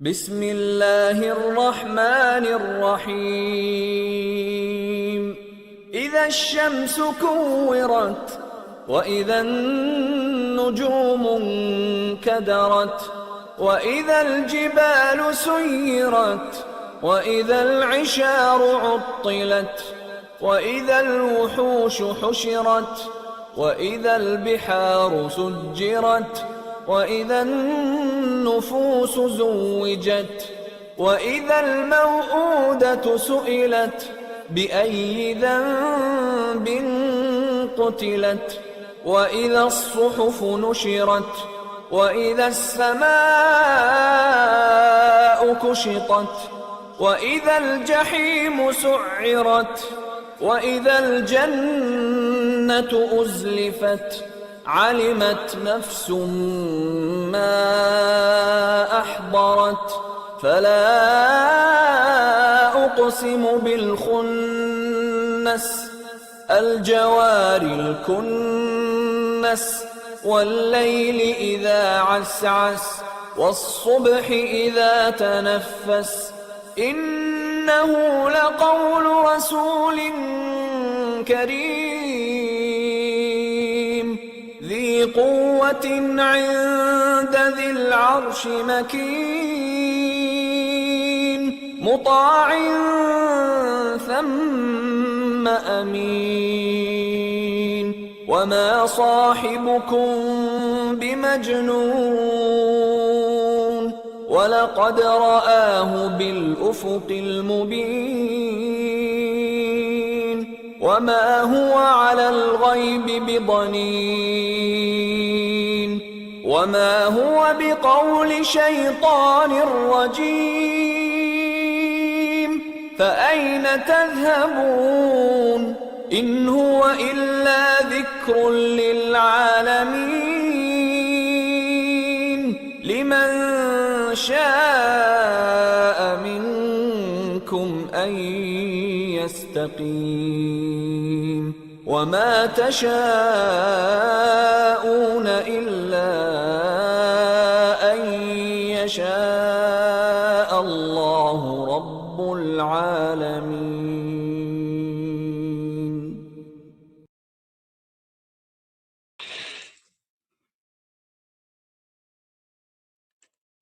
بسم الله الرحمن الرحيم إذا الشمس كورت وإذا النجوم انكدرت وإذا الجبال سيرت وإذا العشار عطلت وإذا الوحوش حشرت وإذا البحار سجرت وإذا النفوس زوجت وإذا الموءودة سئلت بأي ذنب قتلت وإذا الصحف نشرت وإذا السماء كشطت وإذا الجحيم سعرت وإذا الجنة أزلفت علمت نفس ما أحضرت فلا أقسم بالخنس الجوار الكنس والليل إذا عسعس والصبح إذا تنفس إنه لقول رسول كريم ذي قوة عند ذي العرش مكين مطاع ثم أمين وما صاحبكم بمجنون ولقد رآه بالأفق المبين وما هو على الغيب بضنين وما هو بقول شيطان رجيم فأين تذهبون إن هو إلا ذكر للعالمين لمن شاء منكم أن يستقيم وما تشاءون إلا أن يشاء الله رب العالمين.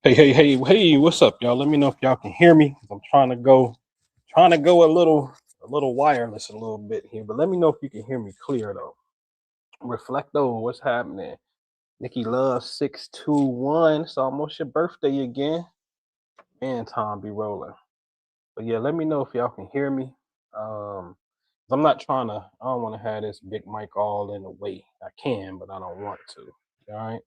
Hey, what's up, y'all? Let me know if y'all can hear me. I'm trying to go a little wireless a little bit here, but let me know if you can hear me clear though. Reflect over what's happening. Nikki Love 621. It's almost your birthday again. Man, time be rolling. But yeah, let me know if y'all can hear me. I don't want to have this big mic all in the way. I can, but I don't want to. All right.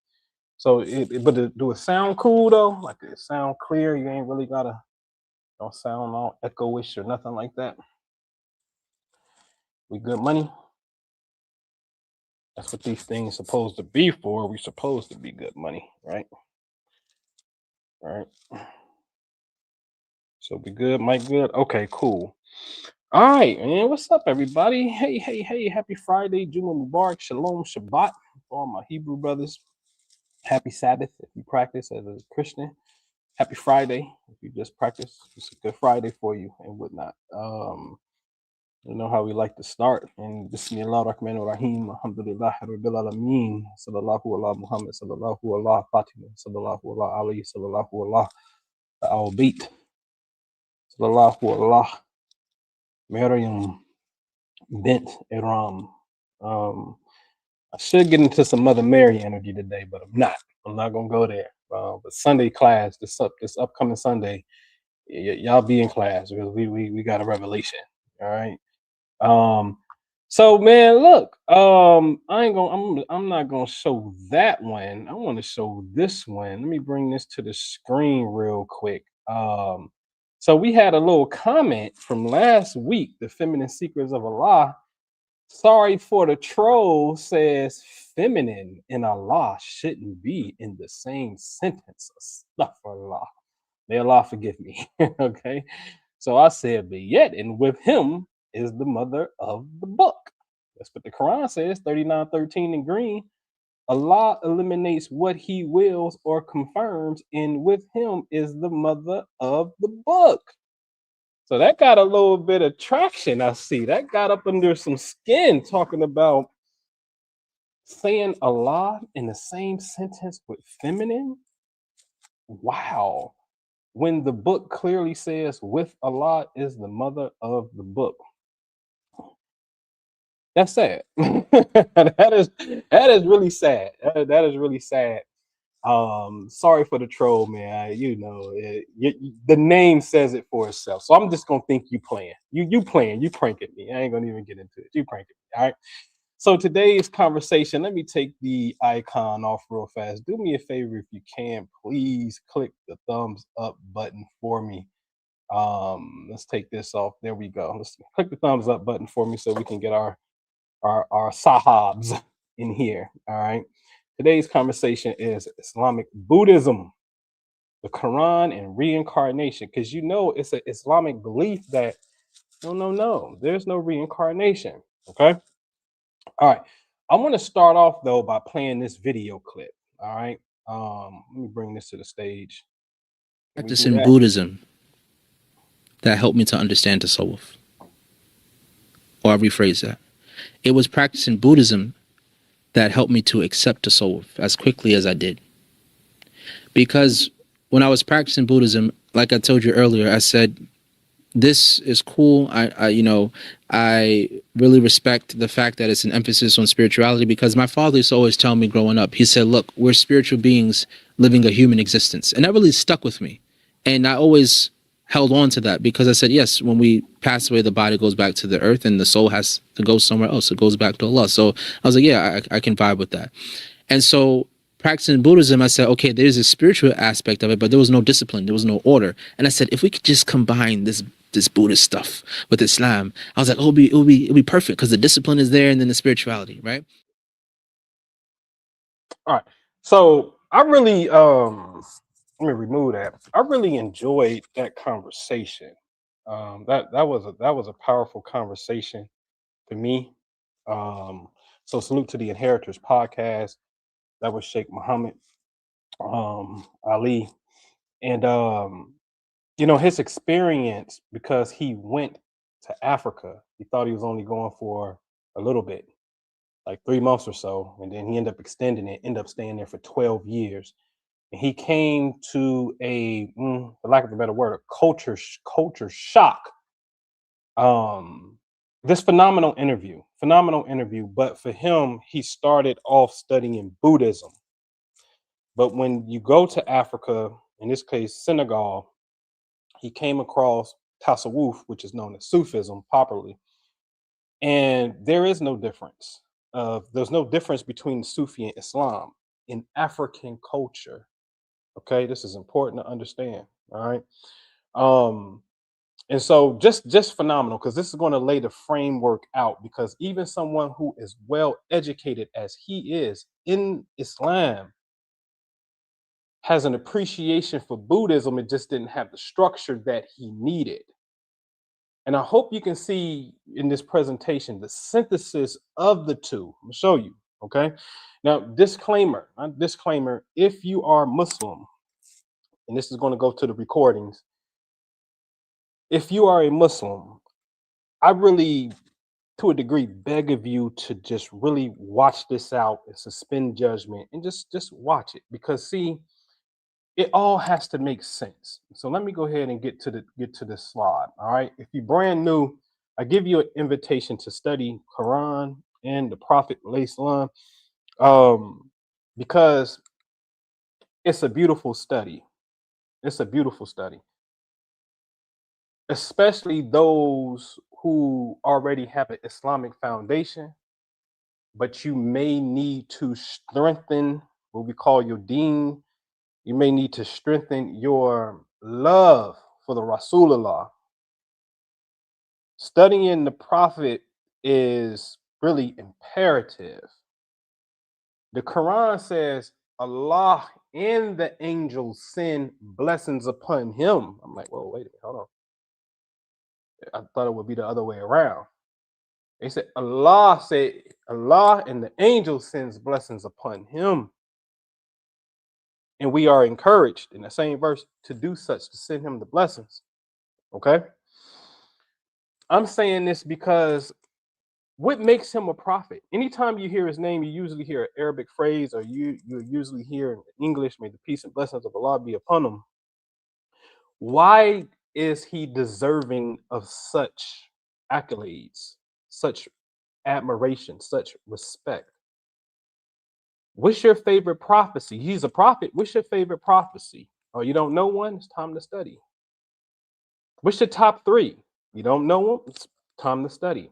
So, do it sound cool though? Like it sound clear? You ain't really don't sound all echo-ish or nothing like that. We good money? That's what these things supposed to be for. We supposed to be good money, right? Right. So we good, Mike good? Okay, cool. All right, man. What's up, everybody? Hey, happy Friday, Juma Mubarak, Shalom, Shabbat for all my Hebrew brothers. Happy Sabbath if you practice as a Christian. Happy Friday if you just practice. It's a good Friday for you and whatnot. You know how we like to start. And Bismillah ar-Rahman ar-Rahim. Alhamdulillah Rabbil Alameen. Sallallahu ala Muhammad. Sallallahu ala Fatima. Sallallahu ala Ali. Sallallahu ala Al-Bayt. Sallallahu ala Maryam bint Iram. I should get into some Mother Mary energy today, but I'm not gonna go there. But Sunday class, this upcoming Sunday, y'all be in class because we got a revelation. All right. So man, look, I'm not gonna show that one. I want to show this one. Let me bring this to the screen real quick. So we had a little comment from last week, the Feminine Secrets of Allah. Sorry for the troll, says feminine and Allah shouldn't be in the same sentence. Astaghfirullah. May Allah forgive me. Okay. So I said, but yet, and with him is the mother of the book. That's what the Quran says, 39:13 in green. Allah eliminates what he wills or confirms, and with him is the mother of the book. So that got a little bit of traction. I see that got up under some skin, talking about saying Allah in the same sentence with feminine. Wow. When the book clearly says with Allah is the mother of the book. That's sad. that is really sad. That is really sad. Sorry for the troll, man. The name says it for itself. So I'm just gonna think you playing. You playing. You pranking me. I ain't gonna even get into it. You pranking me. All right. So today's conversation. Let me take the icon off real fast. Do me a favor if you can, please click the thumbs up button for me. Let's take this off. There we go. Let's click the thumbs up button for me so we can get our sahabs in here. All right. Today's conversation is Islamic Buddhism, the Quran, and reincarnation. Because it's an Islamic belief that no, there's no reincarnation. Okay. All right. I want to start off though by playing this video clip. All right. Let me bring this to the stage. Can we Practice do in that? Buddhism that helped me to understand tasawwuf. Or I'll rephrase that. It was practicing Buddhism that helped me to accept tasawwuf as quickly as I did. Because when I was practicing Buddhism, like I told you earlier, I said, this is cool. I really respect the fact that it's an emphasis on spirituality, because my father used to always tell me growing up, he said, look, we're spiritual beings living a human existence. And that really stuck with me. And I always held on to that, because I said, yes, when we pass away, the body goes back to the earth and the soul has to go somewhere else. It goes back to Allah. So I was like, yeah, I can vibe with that. And so practicing Buddhism, I said, okay, there's a spiritual aspect of it, but there was no discipline. There was no order. And I said, if we could just combine this Buddhist stuff with Islam, I was like, it'll be perfect, because the discipline is there and then the spirituality, right? All right. So I really let me remove that. I really enjoyed that conversation. That was a powerful conversation for me. So salute to the Inheritors podcast. That was Sheikh Muhammad Ali. And his experience, because he went to Africa. He thought he was only going for a little bit, like 3 months or so, and then he ended up extending it, ended up staying there for 12 years. And he came to for lack of a better word, a culture shock. This phenomenal interview. But for him, he started off studying Buddhism. But when you go to Africa, in this case, Senegal, he came across Tasawwuf, which is known as Sufism popularly. And there is no difference. There's no difference between Sufi and Islam in African culture. Okay, this is important to understand. All right. And so just phenomenal, because this is going to lay the framework out, because even someone who is well educated as he is in Islam has an appreciation for Buddhism. It just didn't have the structure that he needed. And I hope you can see in this presentation the synthesis of the two. I'm gonna show you. Okay. Now, disclaimer, if you are Muslim, and this is going to go to the recordings, if you are a Muslim, I really, to a degree, beg of you to just really watch this out and suspend judgment and just watch it, because see, it all has to make sense. So let me go ahead and get to this slide. All right. If you're brand new, I give you an invitation to study Quran and the Prophet Islam, because it's a beautiful study. It's a beautiful study, especially those who already have an Islamic foundation, but you may need to strengthen what we call your deen. You may need to strengthen your love for the Rasulullah. Studying the Prophet is really imperative. The Quran says Allah and the angels send blessings upon him. I'm like, whoa, wait a minute, hold on. I thought it would be the other way around. They said Allah and the angel sends blessings upon him. And we are encouraged in the same verse to do such, to send him the blessings. Okay. I'm saying this because what makes him a prophet? Anytime you hear his name, you usually hear an Arabic phrase, or you usually hear in English, may the peace and blessings of Allah be upon him. Why is he deserving of such accolades, such admiration, such respect? What's your favorite prophecy? He's a prophet. What's your favorite prophecy? Oh, you don't know one? It's time to study. What's your top 3? You don't know them? It's time to study.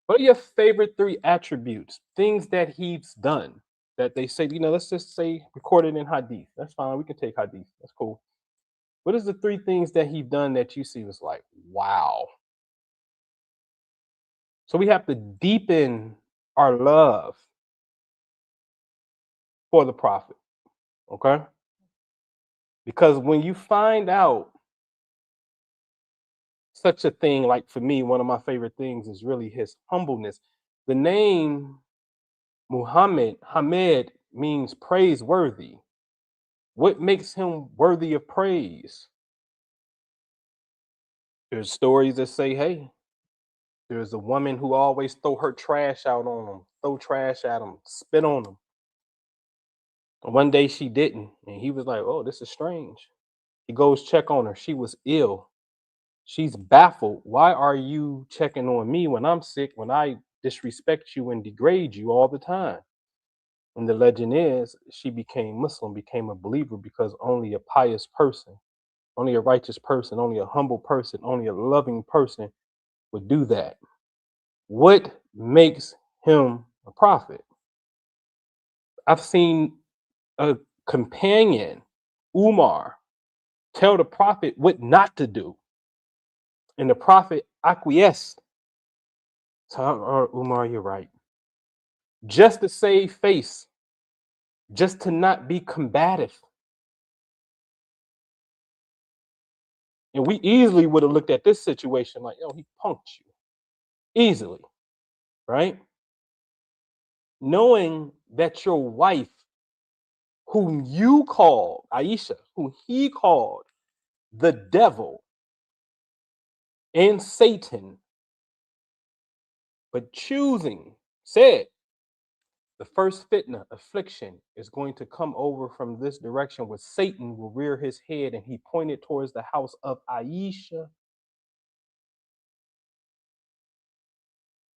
What are your favorite 3 attributes? Things that he's done that they say, let's just say recorded in hadith. That's fine. We can take hadith. That's cool. What is the 3 things that he's done that you see was like, wow? So we have to deepen our love for the prophet. Okay? Because when you find out such a thing, like for me, one of my favorite things is really his humbleness. The name Hamed means praiseworthy. What makes him worthy of praise? There's stories that say, hey, there's a woman who always throw her trash out on him, throw trash at him, spit on him. And one day she didn't, and he was like, oh, this is strange. He goes check on her. She was ill. She's baffled. Why are you checking on me when I'm sick, when I disrespect you and degrade you all the time? And the legend is she became Muslim, became a believer, because only a pious person, only a righteous person, only a humble person, only a loving person would do that. What makes him a prophet? I've seen a companion, Umar, tell the prophet what not to do. And the prophet acquiesced. So, Umar, you're right. Just to save face, just to not be combative. And we easily would have looked at this situation like, he punked you. Easily, right? Knowing that your wife, whom you called, Aisha, whom he called the devil and Satan, but choosing, said, the first fitna, affliction, is going to come over from this direction where Satan will rear his head, and he pointed towards the house of Aisha.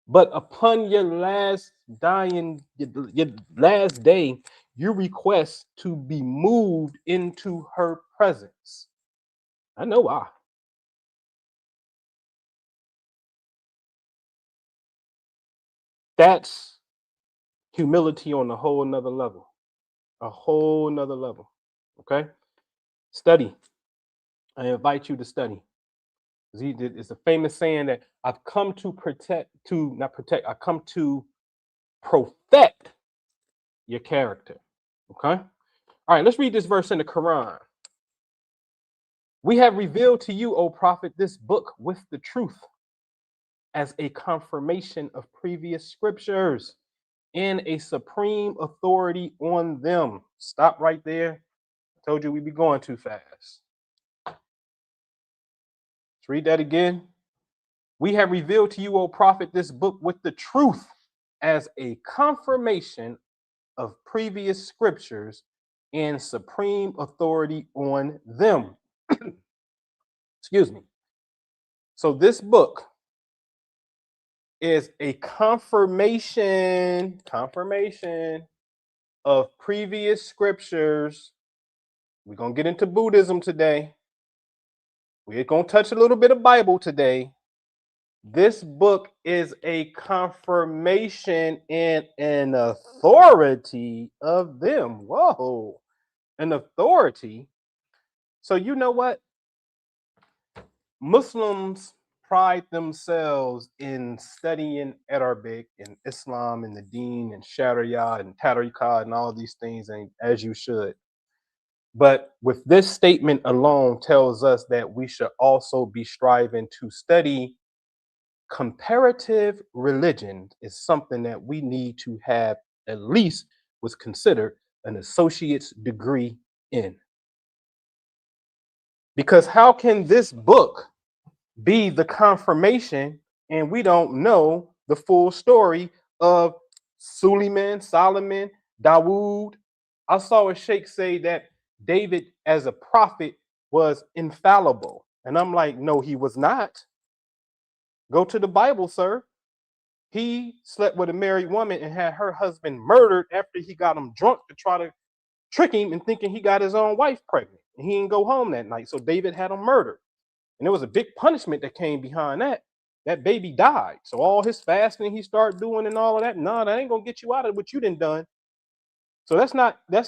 But upon your last your last day, you request to be moved into her presence. I know why. That's humility on a whole nother level. A whole nother level. Okay? Study. I invite you to study. It's a famous saying that I've come to I come to perfect your character. Okay? All right, let's read this verse in the Quran. We have revealed to you, O Prophet, this book with the truth as a confirmation of previous scriptures and a supreme authority on them. Stop right there. I told you we'd be going too fast. Let's read that again. We have revealed to you, O Prophet, this book with the truth as a confirmation of previous scriptures and supreme authority on them. Excuse me. So this book is a confirmation of previous scriptures. We're going to get into Buddhism today. We're going to touch a little bit of Bible today. This book is a confirmation and an authority of them. Whoa, an authority. So you know what? Muslims pride themselves in studying Arabic and Islam and the Deen and Sharia and Tariqah and all these things, and as you should. But with this statement alone tells us that we should also be striving to study comparative religion is something that we need to have at least was considered an associate's degree in. Because how can this book be the confirmation and we don't know the full story of Suleiman, Solomon, Dawood? I saw a sheikh say that David as a prophet was infallible. And I'm like, no, he was not. Go to the Bible, sir. He slept with a married woman and had her husband murdered after he got him drunk to try to trick him and thinking he got his own wife pregnant. And he didn't go home that night. So David had him murdered. And there was a big punishment that came behind that. That baby died. So all his fasting he started doing and all of that, no, that ain't gonna get you out of what you done. So that's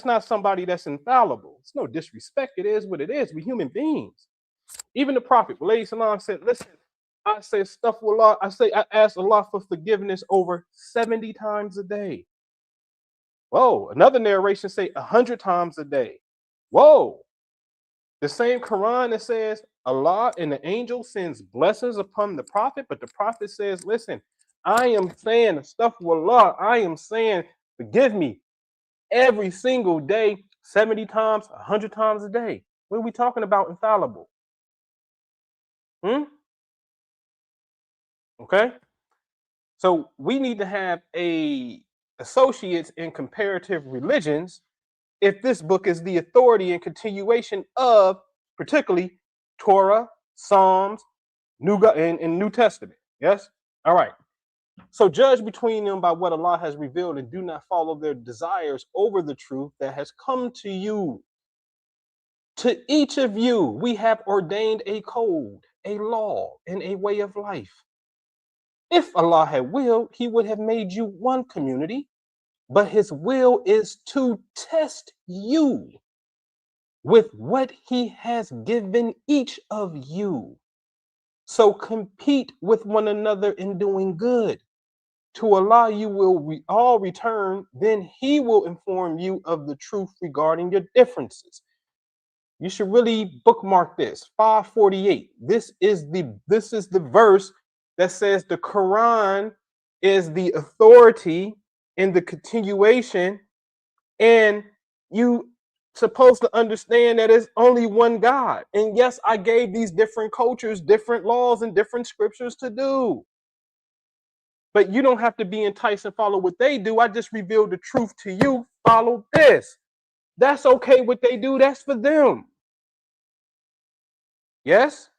not somebody that's infallible. It's no disrespect. It is what it is. We're human beings. Even the prophet, alayhi salam, said, listen, I say stuff with Allah. I ask Allah for forgiveness over 70 times a day. Whoa. Another narration say 100 times a day. Whoa. The same Quran that says Allah and the angel sends blessings upon the prophet, but the prophet says, listen, I am saying stuff with Allah. I am saying, forgive me every single day, 70 times, 100 times a day. What are we talking about infallible? Okay. So we need to have associates in comparative religions if this book is the authority and continuation of particularly Torah, Psalms, and New Testament. Yes? All right. So judge between them by what Allah has revealed and do not follow their desires over the truth that has come to you. To each of you, we have ordained a code, a law, and a way of life. If Allah had willed, he would have made you one community, but his will is to test you with what he has given each of you. So compete with one another in doing good. To Allah you will all return, then he will inform you of the truth regarding your differences. You should really bookmark this. 548. This is the verse that says the Quran is the authority in the continuation, and you supposed to understand that it's only one God. And yes, I gave these different cultures different laws and different scriptures to do. But you don't have to be enticed and follow what they do. I just revealed the truth to you. Follow this. That's okay what they do. That's for them. Yes?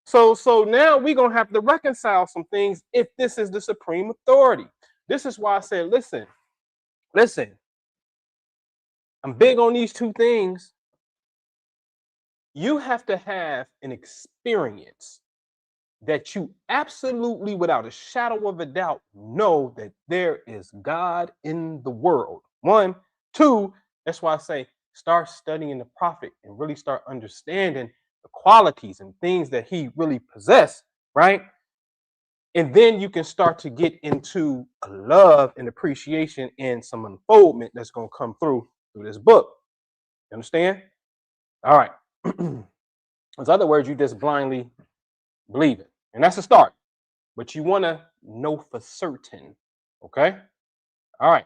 So now we're going to have to reconcile some things if this is the supreme authority. This is why I said, listen. I'm big on these two things. You have to have an experience that you absolutely, without a shadow of a doubt, know that there is God in the world. 1, 2, that's why I say start studying the prophet and really start understanding the qualities and things that he really possessed, right? And then you can start to get into a love and appreciation and some unfoldment that's going to come through this book. You understand? All right. In other words, you just blindly believe it. And that's a start. But you want to know for certain. Okay? All right.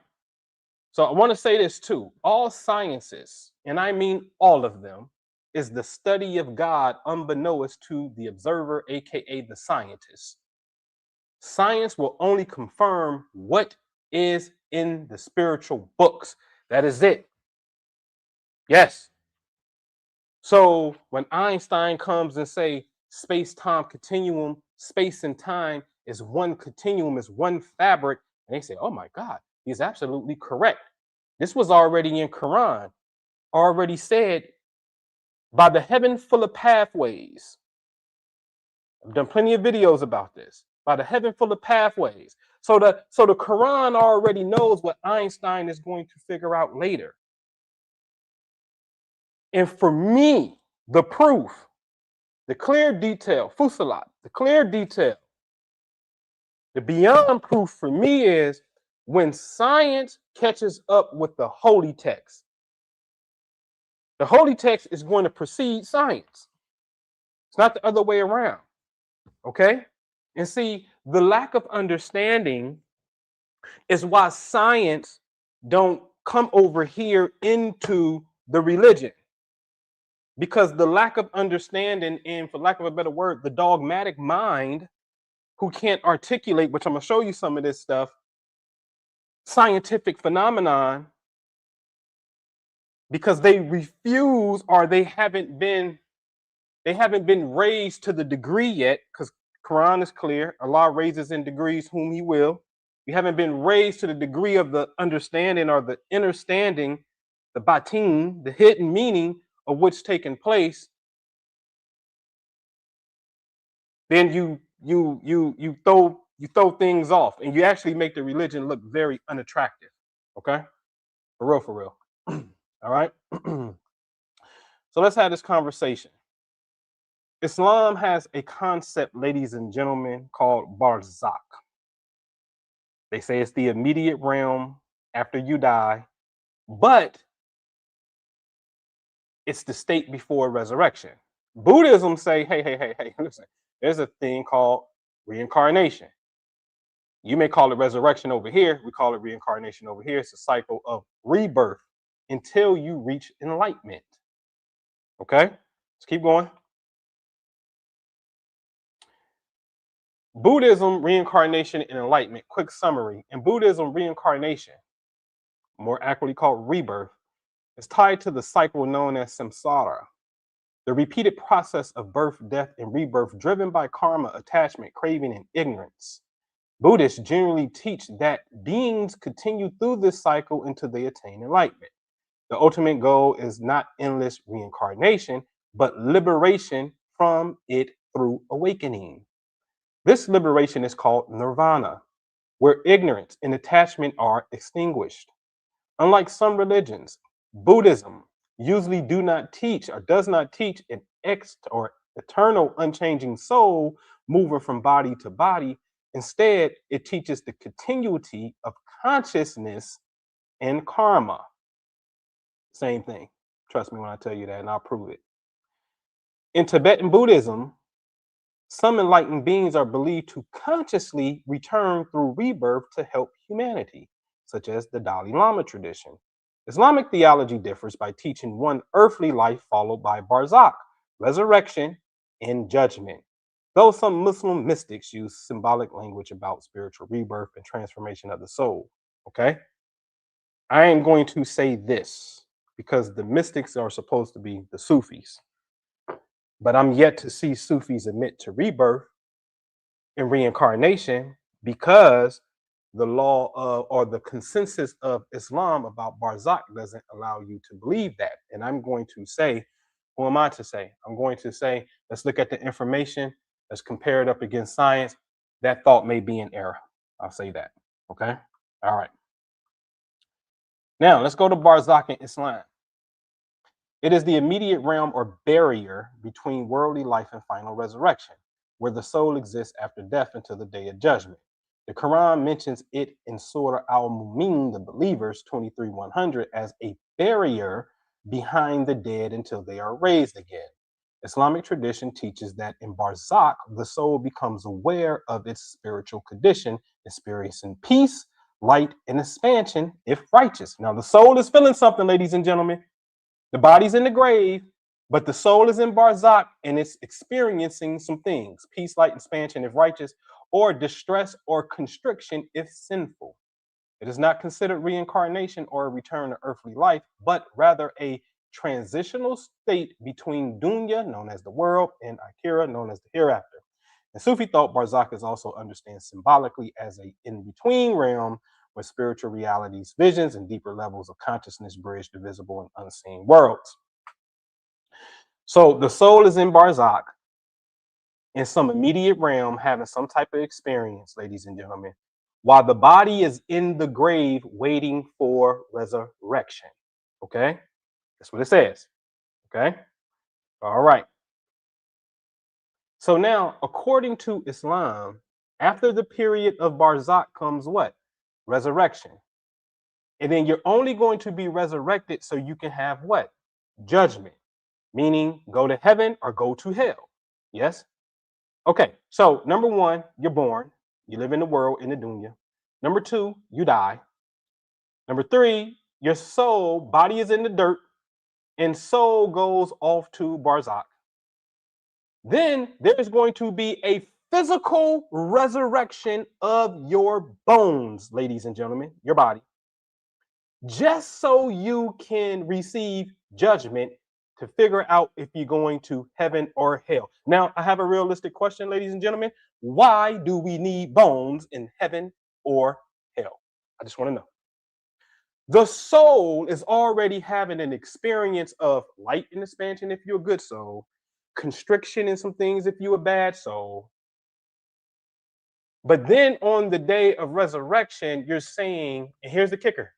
So I want to say this too. All sciences, and I mean all of them, is the study of God unbeknownst to the observer, aka the scientist. Science will only confirm what is in the spiritual books. That is it. Yes. So when Einstein comes and say space-time continuum, space and time is one continuum, is one fabric, and they say, oh my God, he's absolutely correct. This was already in Quran, already said by the heaven full of pathways. I've done plenty of videos about this. By the heaven full of pathways. So the Quran already knows what Einstein is going to figure out later. And for me, the proof, the clear detail, fusilat, the clear detail, the beyond proof for me is when science catches up with the holy text. The holy text is going to precede science. It's not the other way around. Okay? And see, the lack of understanding is why science don't come over here into the religion. Because the lack of understanding, and for lack of a better word, the dogmatic mind who can't articulate, which I'm going to show you some of this stuff, scientific phenomenon, because they refuse or they haven't been raised to the degree yet, because Quran is clear, Allah raises in degrees whom he will. You haven't been raised to the degree of the understanding or the understanding, the batin, the hidden meaning of what's taking place, then you throw things off and you actually make the religion look very unattractive. Okay? For real. All right. So let's have this conversation. Islam has a concept, ladies and gentlemen, called Barzakh. They say it's the immediate realm after you die, but it's the state before resurrection. Buddhism say, hey, listen, there's a thing called reincarnation. You may call it resurrection over here. We call it reincarnation over here. It's a cycle of rebirth until you reach enlightenment. Okay, let's keep going. Buddhism, reincarnation, and enlightenment. Quick summary. In Buddhism, reincarnation, more accurately called rebirth, is tied to the cycle known as Samsara, the repeated process of birth, death, and rebirth driven by karma, attachment, craving, and ignorance. Buddhists generally teach that beings continue through this cycle until they attain enlightenment. The ultimate goal is not endless reincarnation, but liberation from it through awakening. This liberation is called nirvana, where ignorance and attachment are extinguished. Unlike some religions, Buddhism usually does not teach an or eternal unchanging soul moving from body to body. Instead, it teaches the continuity of consciousness and karma. Same thing. Trust me when I tell you that, and I'll prove it. In Tibetan Buddhism, some enlightened beings are believed to consciously return through rebirth to help humanity, such as the Dalai Lama tradition. Islamic theology differs by teaching one earthly life followed by Barzakh, resurrection, and judgment. Though some Muslim mystics use symbolic language about spiritual rebirth and transformation of the soul. Okay? I am going to say this because the mystics are supposed to be the Sufis. But I'm yet to see Sufis admit to rebirth and reincarnation because the law of, or the consensus of Islam about Barzakh doesn't allow you to believe that. And I'm going to say, who am I to say? I'm going to say, let's look at the information, let's compare it up against science. That thought may be in error. I'll say that. Okay. All right. Now let's go to Barzakh in Islam. It is the immediate realm or barrier between worldly life and final resurrection, where the soul exists after death until the day of judgment. The Quran mentions it in Surah Al-Mu'minun, the believers, 23:100, as a barrier behind the dead until they are raised again. Islamic tradition teaches that in Barzakh, the soul becomes aware of its spiritual condition, experiencing peace, light, and expansion if righteous. Now, the soul is feeling something, ladies and gentlemen. The body's in the grave, but the soul is in Barzakh and it's experiencing some things: peace, light, expansion if righteous, or distress or constriction if sinful. It is not considered reincarnation or a return to earthly life, but rather a transitional state between dunya, known as the world, and akhirah, known as the hereafter. In Sufi thought, Barzakh is also understood symbolically as a in-between realm where spiritual realities, visions, and deeper levels of consciousness bridge the visible and unseen worlds. So the soul is in Barzakh, in some immediate realm, having some type of experience, ladies and gentlemen, while the body is in the grave waiting for resurrection. Okay? That's what it says. Okay? All right. So now, according to Islam, after the period of Barzakh comes what? Resurrection. And then you're only going to be resurrected so you can have what? Judgment. Meaning go to heaven or go to hell. Yes? Okay, so number one, you're born. You live in the world, in the dunya. Number two, you die. Number three, your soul, body is in the dirt, and soul goes off to Barzakh. Then there's going to be a physical resurrection of your bones, ladies and gentlemen, your body, just so you can receive judgment to figure out if you're going to heaven or hell. Now, I have a realistic question, ladies and gentlemen. Why do we need bones in heaven or hell? I just want to know. The soul is already having an experience of light and expansion if you're a good soul, constriction in some things if you're a bad soul. But then on the day of resurrection, you're saying, and here's the kicker,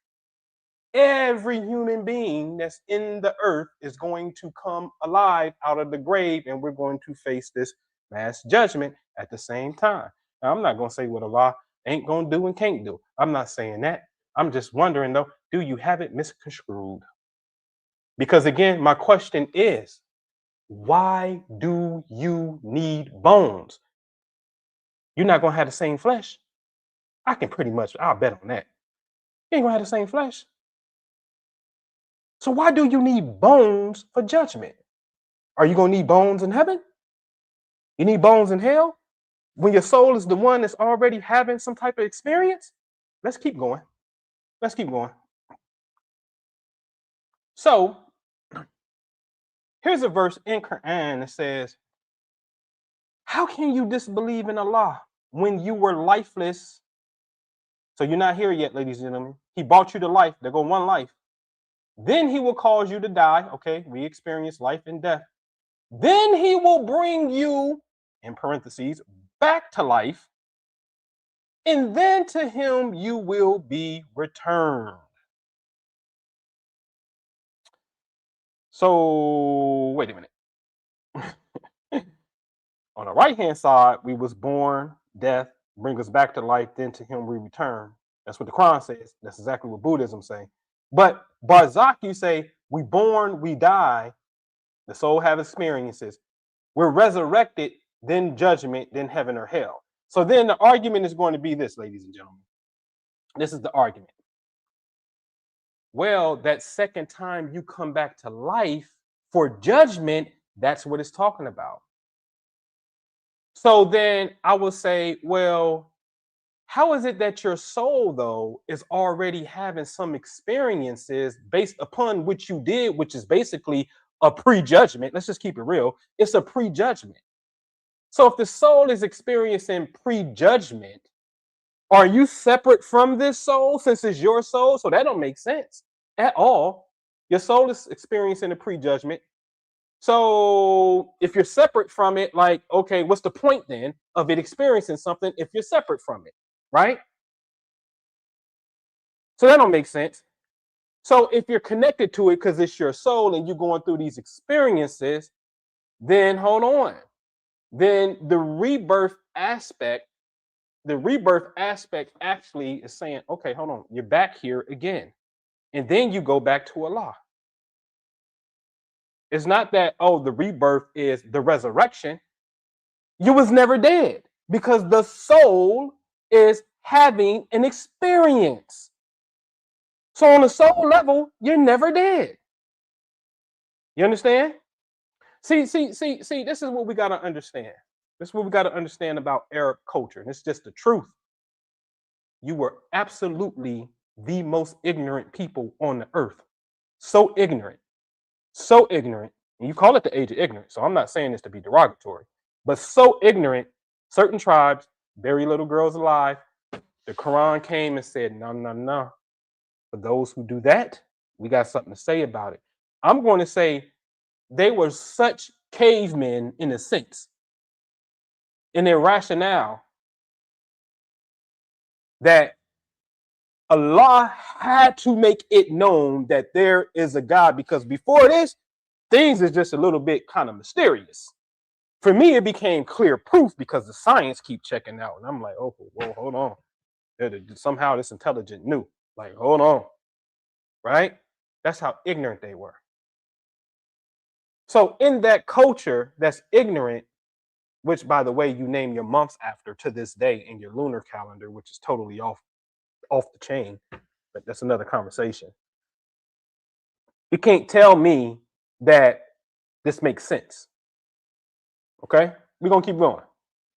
every human being that's in the earth is going to come alive out of the grave, and we're going to face this mass judgment at the same time. Now, I'm not going to say what Allah ain't going to do and can't do. I'm not saying that. I'm just wondering, though, do you have it misconstrued? Because again, my question is, why do you need bones? You're not going to have the same flesh. I can pretty much, I'll bet on that. You ain't going to have the same flesh. So why do you need bones for judgment? Are you going to need bones in heaven? You need bones in hell? When your soul is the one that's already having some type of experience? Let's keep going. Let's keep going. So here's a verse in Quran that says, how can you disbelieve in Allah when you were lifeless? So you're not here yet, ladies and gentlemen. He brought you to life. There go one life. Then he will cause you to die. Okay, we experience life and death. Then he will bring you, in parentheses, back to life. And then to him you will be returned. So wait a minute. On the right-hand side, we was born, death, bring us back to life, then to him we return. That's what the Quran says. That's exactly what Buddhism say. But Barzakh, you say, we born, we die, the soul have experiences. We're resurrected, then judgment, then heaven or hell. So then the argument is going to be this, ladies and gentlemen. This is the argument. Well, that second time you come back to life for judgment, that's what it's talking about. So then I will say, well, how is it that your soul, though, is already having some experiences based upon what you did, which is basically a prejudgment? Let's just keep it real. It's a prejudgment. So if the soul is experiencing prejudgment, are you separate from this soul since it's your soul? So that don't make sense at all. Your soul is experiencing a prejudgment. So if you're separate from it, like, okay, what's the point then of it experiencing something if you're separate from it, right? So that don't make sense. So if you're connected to it because it's your soul and you're going through these experiences, then hold on. Then the rebirth aspect actually is saying, okay, hold on, you're back here again. And then you go back to Allah. It's not that, oh, the rebirth is the resurrection. You was never dead because the soul is having an experience. So on a soul level, you're never dead. You understand? See, this is what we got to understand. This is what we got to understand about Arab culture. And it's just the truth. You were absolutely the most ignorant people on the earth. So ignorant. So ignorant. And you call it the age of ignorance. So I'm not saying this to be derogatory, but so ignorant, certain tribes bury little girls alive. The Quran came and said, no. For those who do that, we got something to say about it. I'm going to say they were such cavemen in a sense, in their rationale, that Allah had to make it known that there is a God, because before this, things is just a little bit kind of mysterious. For me, it became clear proof because the science keep checking out. And I'm like, oh, whoa, hold on. Somehow this intelligent knew. Like, hold on. Right? That's how ignorant they were. So in that culture that's ignorant, which, by the way, you name your months after to this day in your lunar calendar, which is totally off the chain, but that's another conversation. You can't tell me that this makes sense. Okay? We're going to keep going.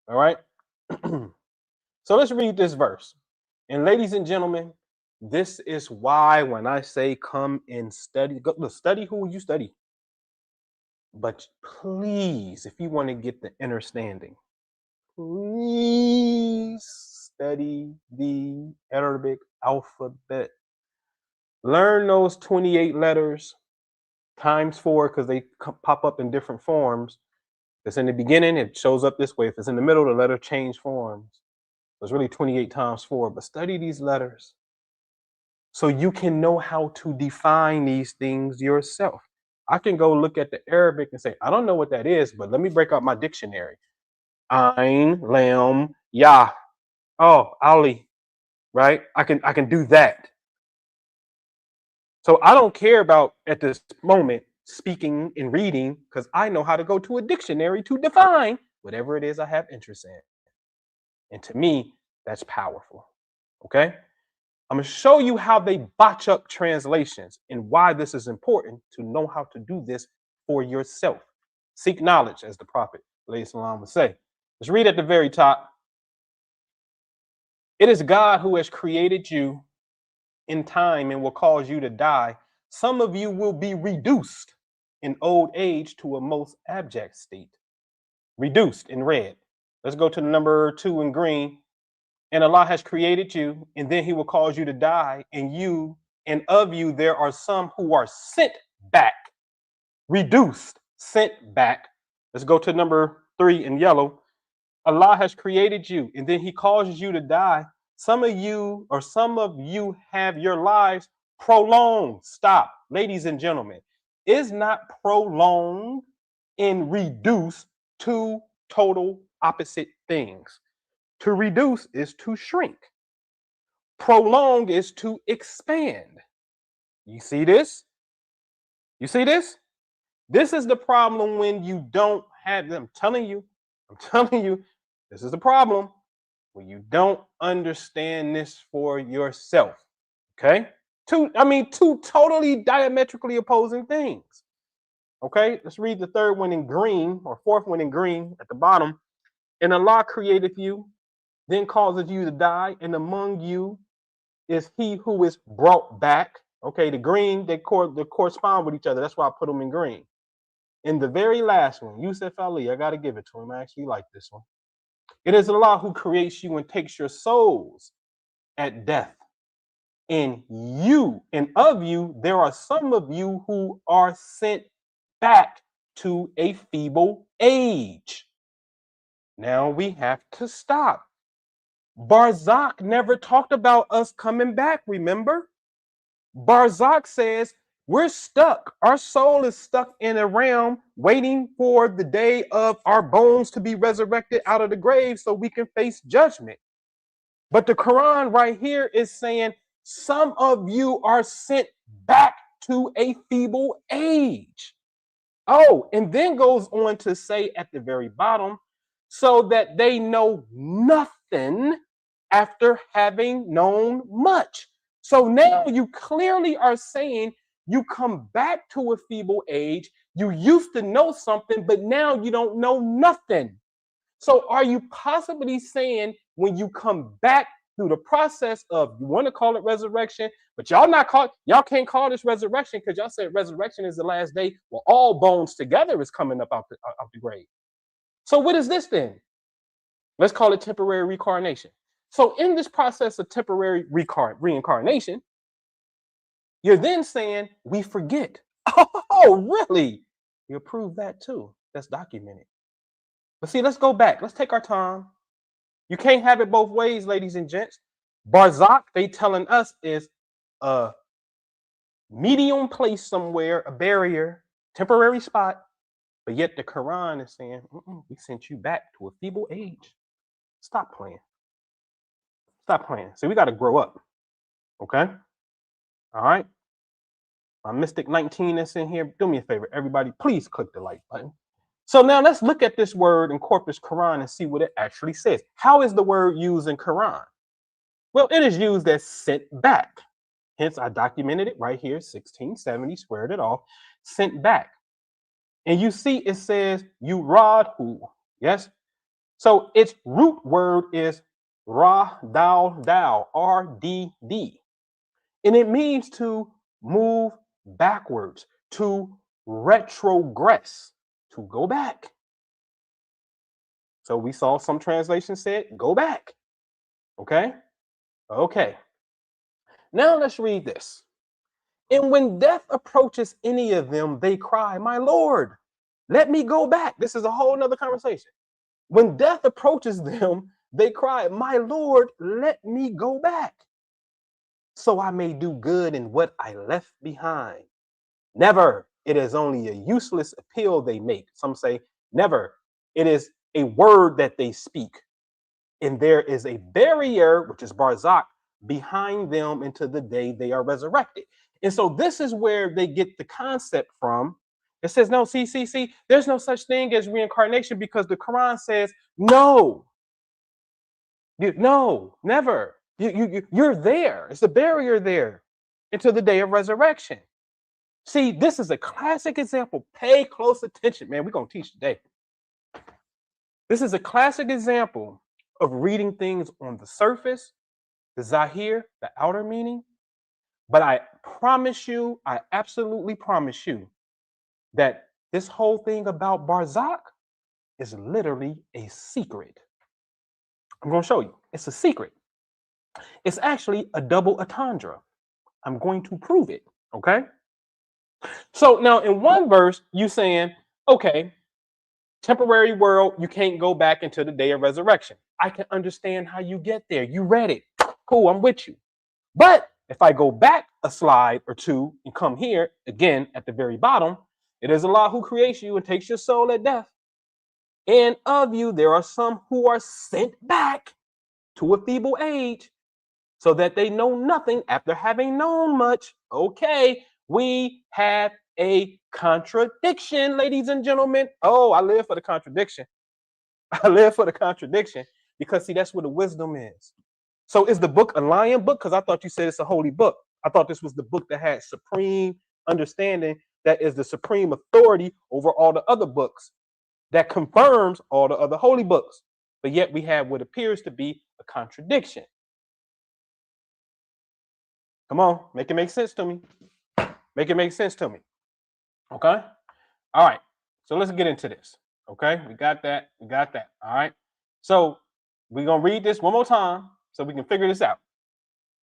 All right? So let's read this verse. And ladies and gentlemen, this is why when I say come and study, go study who you study. But please, if you want to get the understanding, please study the Arabic alphabet. Learn those 28 letters times 4 because they pop up in different forms. If it's in the beginning, it shows up this way. If it's in the middle, the letter change forms. It's really 28 times 4. But study these letters so you can know how to define these things yourself. I can go look at the Arabic and say, I don't know what that is, but let me break out my dictionary. Ein, Lam, Ya. Oh, Ali, right? I can do that. So I don't care about at this moment speaking and reading because I know how to go to a dictionary to define whatever it is I have interest in. And to me, that's powerful. Okay? I'm going to show you how they botch up translations and why this is important to know how to do this for yourself. Seek knowledge, as the Prophet ﷺ would say. Let's read at the very top. It is God who has created you in time and will cause you to die. Some of you will be reduced in old age to a most abject state. Reduced in red. Let's go to the number 2 in green. And Allah has created you, and then he will cause you to die, and of you there are some who are sent back. Reduced, sent back. Let's go to number 3 in yellow. Allah has created you, and then he causes you to die. Some of you have your lives prolonged. Stop, ladies and gentlemen. Is not prolonged and reduce two total opposite things. To reduce is to shrink. Prolong is to expand. You see this? You see this? This is the problem when you don't have them. I'm telling you, this is the problem when you don't understand this for yourself. Okay? Two totally diametrically opposing things. Okay, let's read the third one in green, or fourth one in green at the bottom. And Allah created you, then causes you to die, and among you is he who is brought back. Okay, the green, they correspond with each other. That's why I put them in green. In the very last one, Yusuf Ali, I got to give it to him. I actually like this one. It is Allah who creates you and takes your souls at death. And of you, there are some of you who are sent back to a feeble age. Now we have to stop. Barzakh never talked about us coming back, remember? Barzakh says we're stuck. Our soul is stuck in a realm waiting for the day of our bones to be resurrected out of the grave so we can face judgment. But the Quran right here is saying some of you are sent back to a feeble age. Oh, and then goes on to say at the very bottom, so that they know nothing after having known much. So now you clearly are saying you come back to a feeble age. You used to know something, but now you don't know nothing. So are you possibly saying when you come back through the process of, you want to call it resurrection, but y'all can't call this resurrection because y'all said resurrection is the last day. Well, all bones together is coming up out the grave. So what is this then? Let's call it temporary reincarnation. So in this process of temporary reincarnation, you're then saying we forget. Oh, really? You approve that too. That's documented. But see, let's go back. Let's take our time. You can't have it both ways, ladies and gents. Barzakh, they telling us, is a medium place somewhere, a barrier, temporary spot. But yet the Quran is saying, we sent you back to a feeble age. Stop playing. Stop playing. So we got to grow up. Okay? All right? My Mystic 19 that's in here, do me a favor. Everybody, please click the like button. So now let's look at this word in Corpus Quran and see what it actually says. How is the word used in Quran? Well, it is used as sent back. Hence, I documented it right here, 1670, squared it off, sent back. And you see it says yuradhu, yes? So its root word is ra-dal-dal, R-D-D. And it means to move backwards, to retrogress, to go back. So we saw some translations said, go back. Okay? Okay. Now let's read this. And when death approaches any of them, they cry, my Lord, let me go back. This is a whole nother conversation. When death approaches them, they cry, my Lord, let me go back, so I may do good in what I left behind. Never. It is only a useless appeal they make. Some say never. It is a word that they speak. And there is a barrier, which is Barzakh, behind them into the day they are resurrected. And so this is where they get the concept from. It says, no, see, there's no such thing as reincarnation because the Quran says, no, no, never. You're there. It's a barrier there into the day of resurrection. See, this is a classic example. Pay close attention, man. We're going to teach today. This is a classic example of reading things on the surface, the zahir, the outer meaning. But I promise you, I absolutely promise you that this whole thing about Barzakh is literally a secret. I'm going to show you. It's a secret. It's actually a double entendre. I'm going to prove it, okay? So now in one verse, you saying, okay, temporary world, you can't go back into the day of resurrection. I can understand how you get there. You read it. Cool, I'm with you. But if I go back a slide or two and come here, again, at the very bottom, it is Allah who creates you and takes your soul at death. And of you, there are some who are sent back to a feeble age so that they know nothing after having known much. Okay, we have a contradiction, ladies and gentlemen. Oh, I live for the contradiction. I live for the contradiction because, see, that's where the wisdom is. So is the book a lying book? Because I thought you said it's a holy book. I thought this was the book that had supreme understanding, that is the supreme authority over all the other books, that confirms all the other holy books. But yet we have what appears to be a contradiction. Come on, make it make sense to me. Make it make sense to me. Okay? All right. So let's get into this. Okay? We got that. We got that. All right. So we're going to read this one more time so we can figure this out.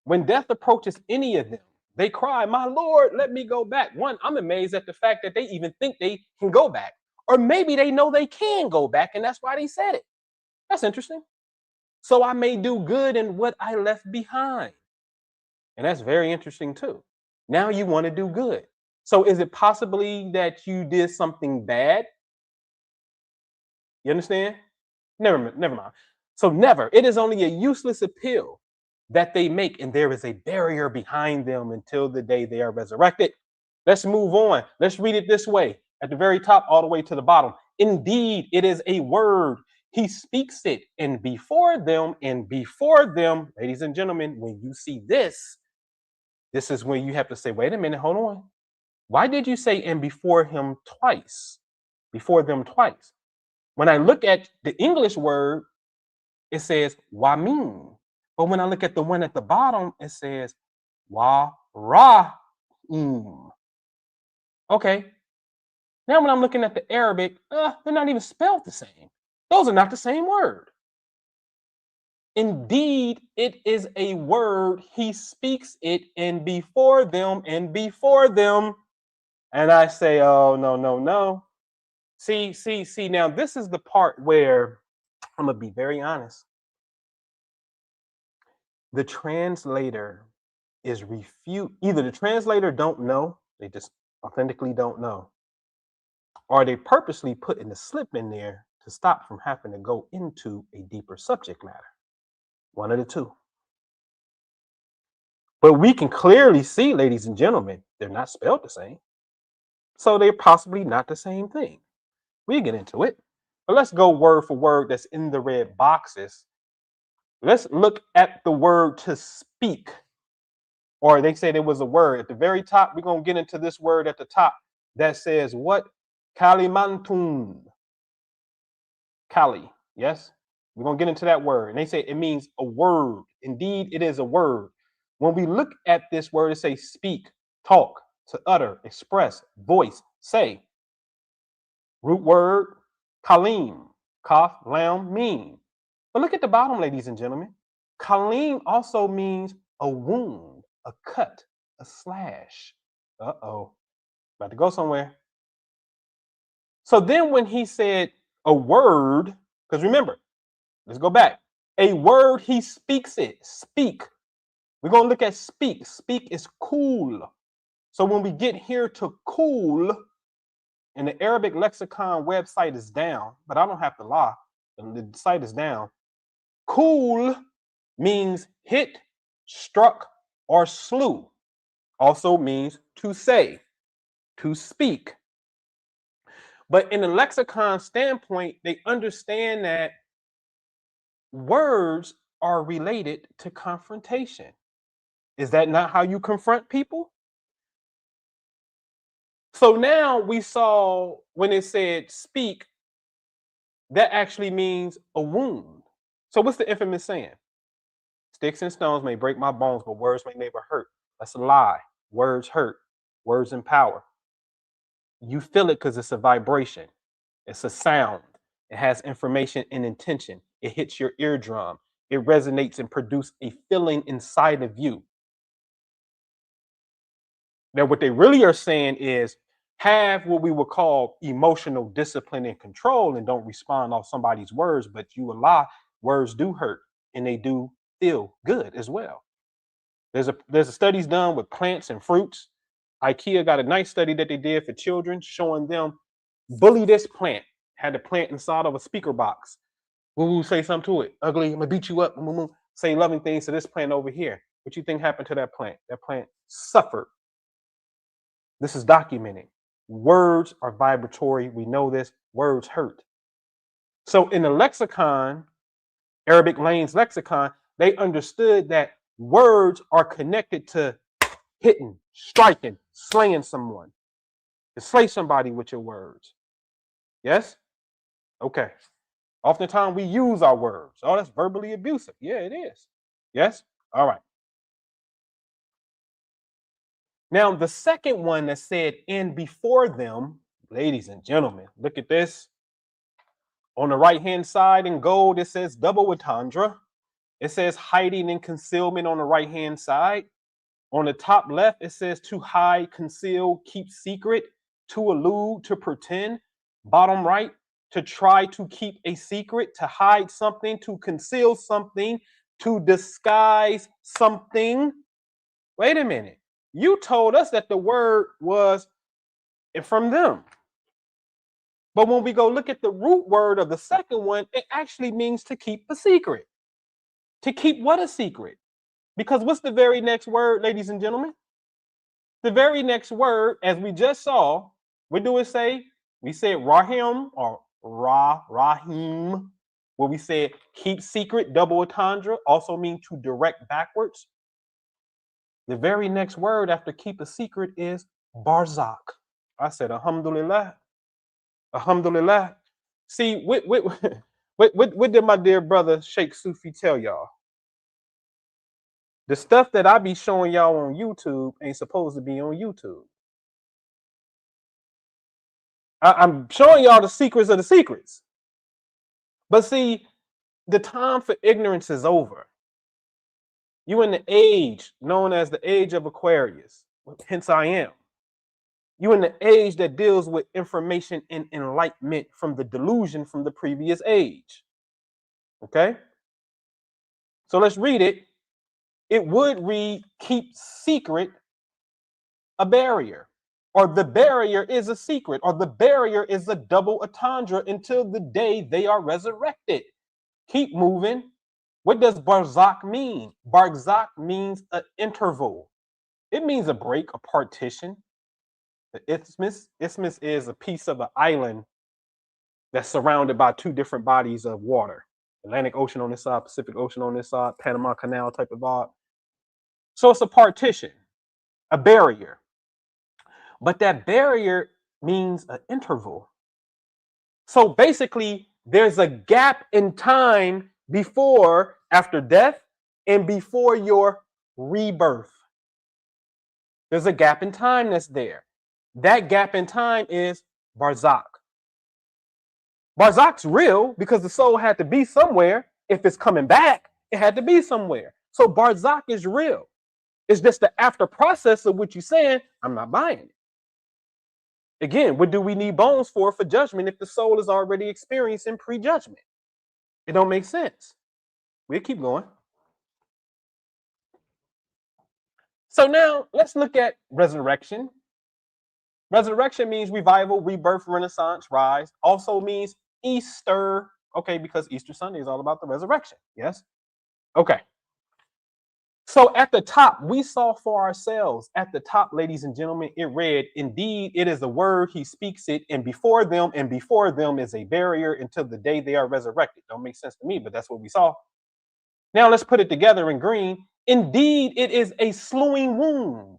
When death approaches any of them, they cry, my Lord, let me go back. One, I'm amazed at the fact that they even think they can go back. Or maybe they know they can go back, and that's why they said it. That's interesting. So I may do good in what I left behind. And that's very interesting too. Now you want to do good. So is it possibly that you did something bad? You understand? Never mind. So never. It is only a useless appeal that they make, and there is a barrier behind them until the day they are resurrected. Let's move on. Let's read it this way, at the very top all the way to the bottom. Indeed, it is a word. He speaks it, and before them, ladies and gentlemen, when you see this, this is when you have to say, wait a minute, hold on. Why did you say and before him twice? Before them twice. When I look at the English word, it says wamin. But when I look at the one at the bottom, it says wa-ra-im. Okay. Now when I'm looking at the Arabic, they're not even spelled the same. Those are not the same word. Indeed, it is a word. He speaks it, and before them, and I say, oh, no. See, now this is the part where I'm going to be very honest. The translator is either the translator don't know, they just authentically don't know, or they purposely put in a slip in there to stop from having to go into a deeper subject matter. One of the two. But we can clearly see, ladies and gentlemen, they're not spelled the same. So they're possibly not the same thing. We get into it. But let's go word for word that's in the red boxes. Let's look at the word to speak. Or they say there was a word at the very top. We're going to get into this word at the top that says what? Kalimantun. Kali. Yes? We're going to get into that word. And they say it means a word. Indeed, it is a word. When we look at this word, it says speak, talk, to utter, express, voice, say. Root word, kalim. Kaf, lam, mim. But look at the bottom, ladies and gentlemen. Kalim also means a wound, a cut, a slash. Uh-oh. About to go somewhere. So then when he said a word, because remember, let's go back. A word, he speaks it. Speak. We're going to look at speak. Speak is cool. So when we get here to cool, and the Arabic lexicon website is down, but I don't have to lie. The site is down. Cool means hit, struck, or slew. Also means to say, to speak. But in the lexicon standpoint, they understand that words are related to confrontation. Is that not how you confront people? So now we saw when it said speak, that actually means a wound. So what's the infamous saying? Sticks and stones may break my bones, but words may never hurt. That's a lie. Words hurt. Words empower. You feel it because it's a vibration. It's a sound. It has information and intention. It hits your eardrum. It resonates and produces a feeling inside of you. Now, what they really are saying is have what we would call emotional discipline and control and don't respond off somebody's words, but you a lie. Words do hurt and they do feel good as well. There's a studies done with plants and fruits. IKEA got a nice study that they did for children showing them bully this plant. Had the plant inside of a speaker box. Woo, say something to it. Ugly, I'm gonna beat you up. Say loving things to this plant over here. What you think happened to that plant? That plant suffered. This is documented. Words are vibratory. We know this. Words hurt. So in the lexicon, Arabic Lane's lexicon, they understood that words are connected to hitting, striking, slaying someone. To slay somebody with your words. Yes? Okay. Oftentimes we use our words. Oh, that's verbally abusive. Yeah, it is. Yes? All right. Now, the second one that said, and before them, ladies and gentlemen, look at this. On the right-hand side in gold, it says double entendre. It says hiding and concealment on the right-hand side. On the top left, it says to hide, conceal, keep secret, to allude, to pretend. Bottom right, to try to keep a secret, to hide something, to conceal something, to disguise something. Wait a minute. You told us that the word was from them. But when we go look at the root word of the second one, it actually means to keep a secret. To keep what a secret? Because what's the very next word, ladies and gentlemen? The very next word, as we just saw, what do it say? We said Rahim or Rahim, where we said keep secret, double entendre, also mean to direct backwards. The very next word after keep a secret is Barzakh. I said, Alhamdulillah. Alhamdulillah. See, what did my dear brother Sheikh Sufi tell y'all? The stuff that I be showing y'all on YouTube ain't supposed to be on YouTube. I'm showing y'all the secrets of the secrets. But see, the time for ignorance is over. You in the age known as the age of Aquarius. Hence I am. You in the age that deals with information and enlightenment from the delusion from the previous age. Okay? So let's read it. It would read, keep secret a barrier. Or the barrier is a secret. Or the barrier is a double entendre until the day they are resurrected. Keep moving. What does Barzakh mean? Barzakh means an interval. It means a break, a partition. The isthmus is a piece of an island that's surrounded by two different bodies of water. Atlantic Ocean on this side, Pacific Ocean on this side, Panama Canal type of vibe. So it's a partition, a barrier. But that barrier means an interval. So basically, there's a gap in time before, after death, and before your rebirth. There's a gap in time that's there. That gap in time is Barzakh. Barzakh's real because the soul had to be somewhere. If it's coming back, it had to be somewhere. So Barzakh is real. It's just the after process of what you're saying, I'm not buying it. Again, what do we need bones for judgment if the soul is already experiencing pre-judgment? It don't make sense. We'll keep going. So now let's look at resurrection. Resurrection means revival, rebirth, renaissance, rise. Also means Easter. Okay, because Easter Sunday is all about the resurrection. Yes? Okay. So at the top, we saw for ourselves, at the top, ladies and gentlemen, it read, indeed, it is a word, he speaks it, and before them is a barrier until the day they are resurrected. Don't make sense to me, but that's what we saw. Now let's put it together in green. Indeed, it is a slewing wound.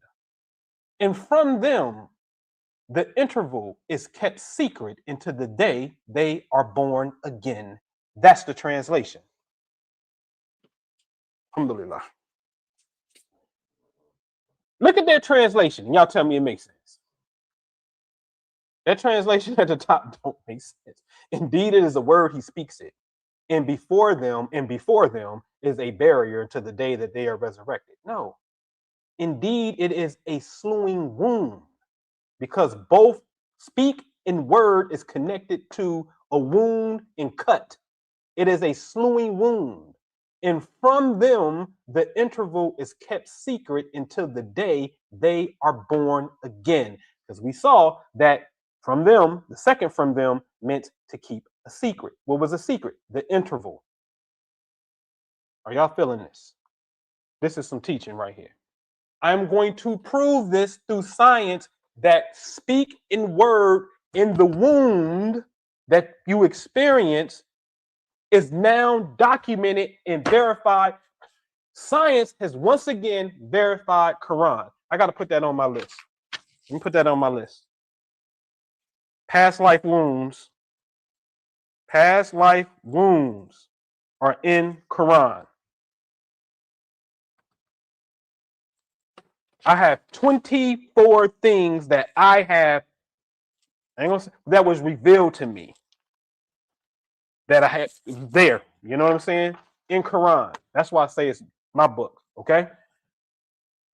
And from them, the interval is kept secret until the day they are born again. That's the translation. Alhamdulillah. Look at that translation. Y'all tell me it makes sense. That translation at the top don't make sense. Indeed, it is a word, he speaks it. And before them is a barrier to the day that they are resurrected. No. Indeed, it is a slewing wound because both speak and word is connected to a wound and cut. It is a slewing wound. And from them, the interval is kept secret until the day they are born again. Because we saw that from them, the second from them meant to keep a secret. What was a secret? The interval. Are y'all feeling this? This is some teaching right here. I'm going to prove this through science that speak in word in the wound that you experience is now documented and verified. Science has once again verified Quran. I got to put that on my list. Let me put that on my list. Past life wounds. Past life wounds are in Quran. I have 24 things that I have that was revealed to me that I had there. You know what I'm saying? In Quran. That's why I say it's my book. Okay.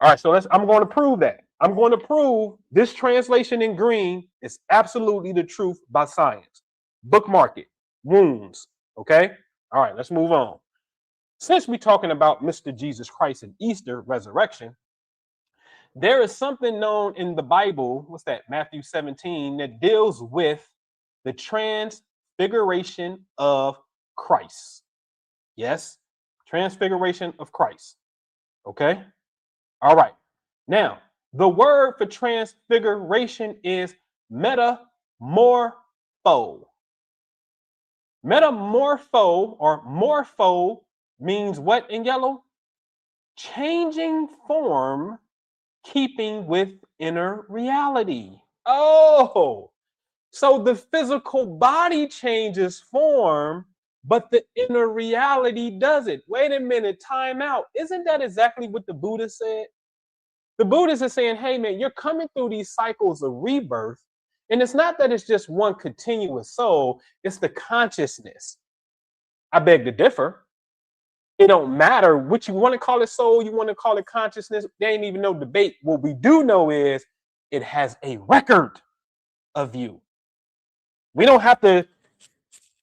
All right. So I'm going to prove that. I'm going to prove this translation in green is absolutely the truth by science. Bookmark it. Wounds. Okay. All right. Let's move on. Since we're talking about Mr. Jesus Christ and Easter resurrection, there is something known in the Bible, what's that, Matthew 17, that deals with the transfiguration of Christ. Yes, transfiguration of Christ. Okay, all right. Now, the word for transfiguration is metamorpho. Metamorpho or morpho means what in yellow? Changing form, keeping with inner reality. Oh, so the physical body changes form, but the inner reality doesn't. Wait a minute, time out. Isn't that exactly what the Buddha said? The Buddhists are saying, hey man, you're coming through these cycles of rebirth, and it's not that it's just one continuous soul, it's the consciousness. I beg to differ. It don't matter what you want to call it soul, you want to call it consciousness. There ain't even no debate. What we do know is it has a record of you. We don't have to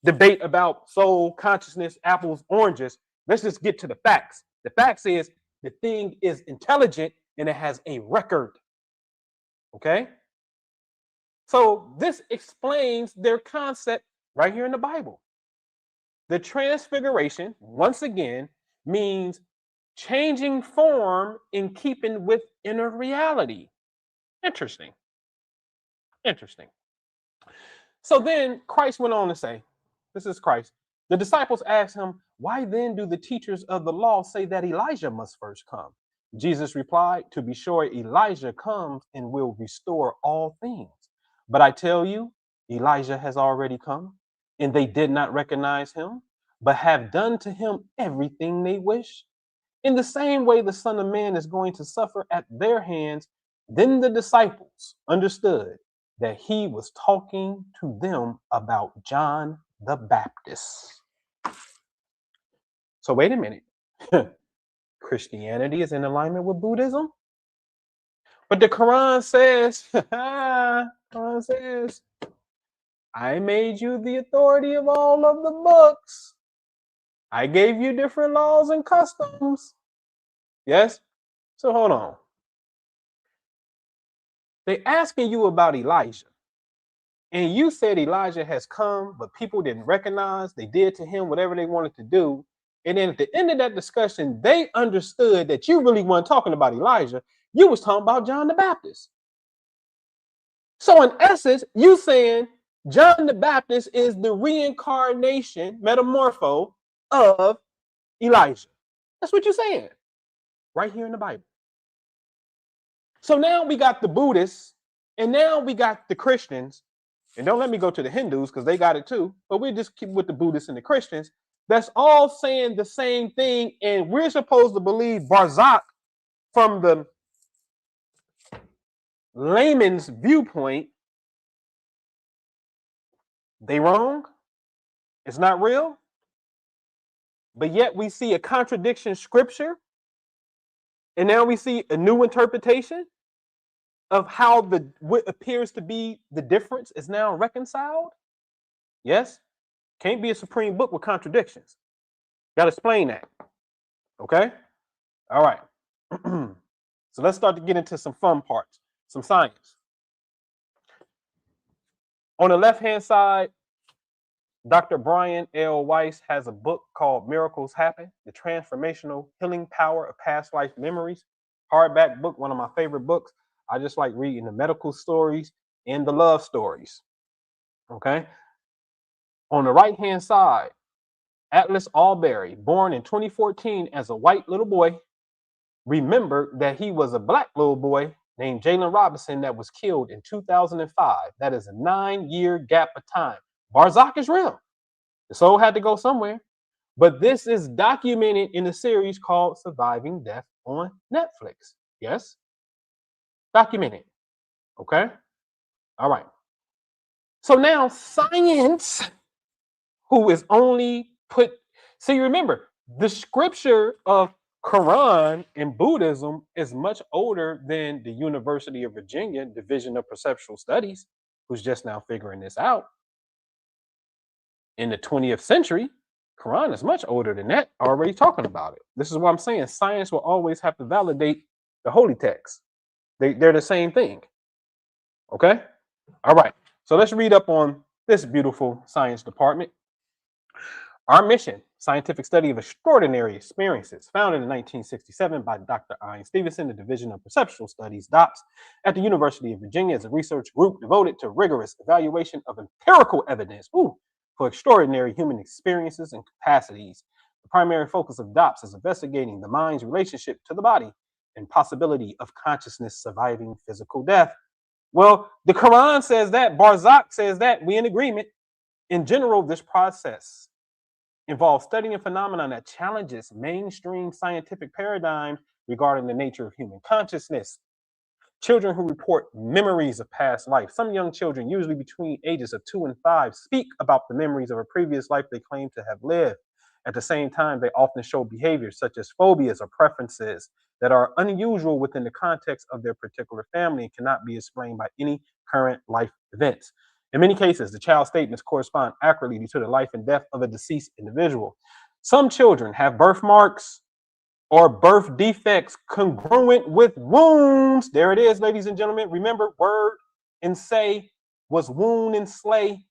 debate about soul, consciousness, apples, oranges. Let's just get to the facts. The facts is the thing is intelligent and it has a record. Okay? So this explains their concept right here in the Bible. The transfiguration, once again, means changing form in keeping with inner reality. Interesting. Interesting. So then Christ went on to say, this is Christ. The disciples asked him, why then do the teachers of the law say that Elijah must first come? Jesus replied, to be sure, Elijah comes and will restore all things. But I tell you, Elijah has already come, and they did not recognize him, but have done to him everything they wish. In the same way, the Son of Man is going to suffer at their hands. Then the disciples understood that he was talking to them about John the Baptist. So wait a minute. Christianity is in alignment with Buddhism? But the Quran says, Quran says, I made you the authority of all of the books. I gave you different laws and customs. Yes? So hold on. They asking you about Elijah. And you said Elijah has come, but people didn't recognize. They did to him whatever they wanted to do. And then at the end of that discussion, they understood that you really weren't talking about Elijah. You was talking about John the Baptist. So in essence, you saying John the Baptist is the reincarnation, metamorpho of Elijah. That's what you're saying right here in the Bible. So now we got the Buddhists, and now we got the Christians. And don't let me go to the Hindus because they got it too. But we just keep with the Buddhists and the Christians. That's all saying the same thing. And we're supposed to believe Barzakh from the layman's viewpoint. They wrong. It's not real. But yet we see a contradiction in scripture. And now we see a new interpretation of how what appears to be the difference is now reconciled. Yes? Can't be a supreme book with contradictions. Got to explain that. Okay? All right. So let's start to get into some fun parts, some science. On the left-hand side, Dr. Brian L. Weiss has a book called Miracles Happen, The Transformational Healing Power of Past Life Memories. Hardback book, one of my favorite books. I just like reading the medical stories and the love stories. Okay? On the right-hand side, Atlas Albury, born in 2014 as a white little boy, remembered that he was a black little boy named Jalen Robinson that was killed in 2005. That is a 9-year gap of time. Barzakh is real. The soul had to go somewhere. But this is documented in a series called Surviving Death on Netflix. Yes? Documented. Okay? All right. So now science, who is only put... See, remember, the scripture of Quran in Buddhism is much older than the University of Virginia Division of Perceptual Studies, who's just now figuring this out. In the 20th century, Quran is much older than that, already talking about it. This is what I'm saying. Science will always have to validate the holy text. They're the same thing. Okay? All right. So let's read up on this beautiful science department. Our mission, scientific study of extraordinary experiences, founded in 1967 by Dr. Ian Stevenson, the Division of Perceptual Studies, DOPS, at the University of Virginia, is a research group devoted to rigorous evaluation of empirical evidence for extraordinary human experiences and capacities. The primary focus of DOPS is investigating the mind's relationship to the body and possibility of consciousness surviving physical death. Well, the Quran says that, Barzakh says that, we in agreement. In general, this process involves studying a phenomenon that challenges mainstream scientific paradigms regarding the nature of human consciousness. Children who report memories of past life. Some young children, usually between ages of 2 and 5, speak about the memories of a previous life they claim to have lived. At the same time, they often show behaviors such as phobias or preferences that are unusual within the context of their particular family and cannot be explained by any current life events. In many cases, the child's statements correspond accurately to the life and death of a deceased individual. Some children have birthmarks or birth defects congruent with wounds. There it is, ladies and gentlemen. Remember, word and say was wound and slay.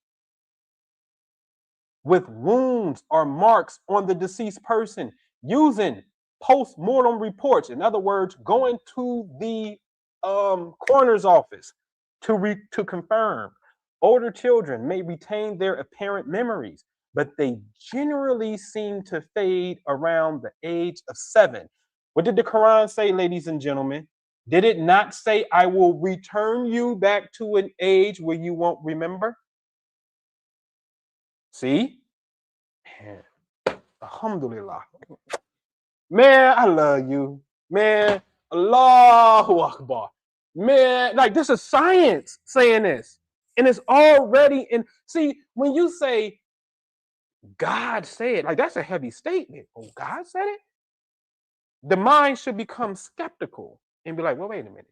With wounds or marks on the deceased person, using post-mortem reports. In other words, going to the coroner's office to confirm, Older children may retain their apparent memories, but they generally seem to fade around the age of 7. What did the Quran say, ladies and gentlemen? Did it not say, I will return you back to an age where you won't remember? See? Man, alhamdulillah. Man, I love you. Man, Allahu Akbar. Man, like this is science saying this. And it's already in. See, when you say God said, like that's a heavy statement. Oh, God said it? The mind should become skeptical and be like, well, wait a minute.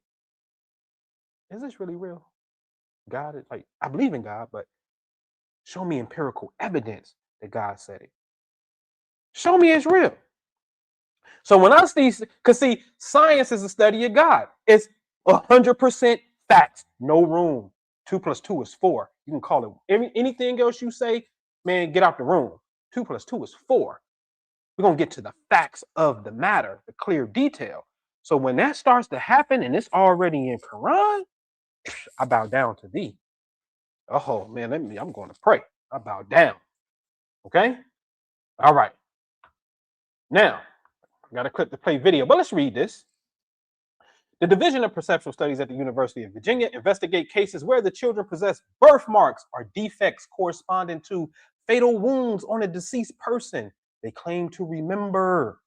Is this really real? God is like, I believe in God, but show me empirical evidence that God said it. Show me it's real. So when I see, because see, science is a study of God. It's 100% facts, no room. 2 + 2 is 4. You can call it anything else you say, man, get out the room. 2 + 2 is 4. We're going to get to the facts of the matter, the clear detail. So when that starts to happen and it's already in Quran, I bow down to thee. Oh, man, I'm going to pray. I bow down. Okay? All right. Now, I got to click to play video, but let's read this. The Division of Perceptual Studies at the University of Virginia investigate cases where the children possess birthmarks or defects corresponding to fatal wounds on a deceased person they claim to remember.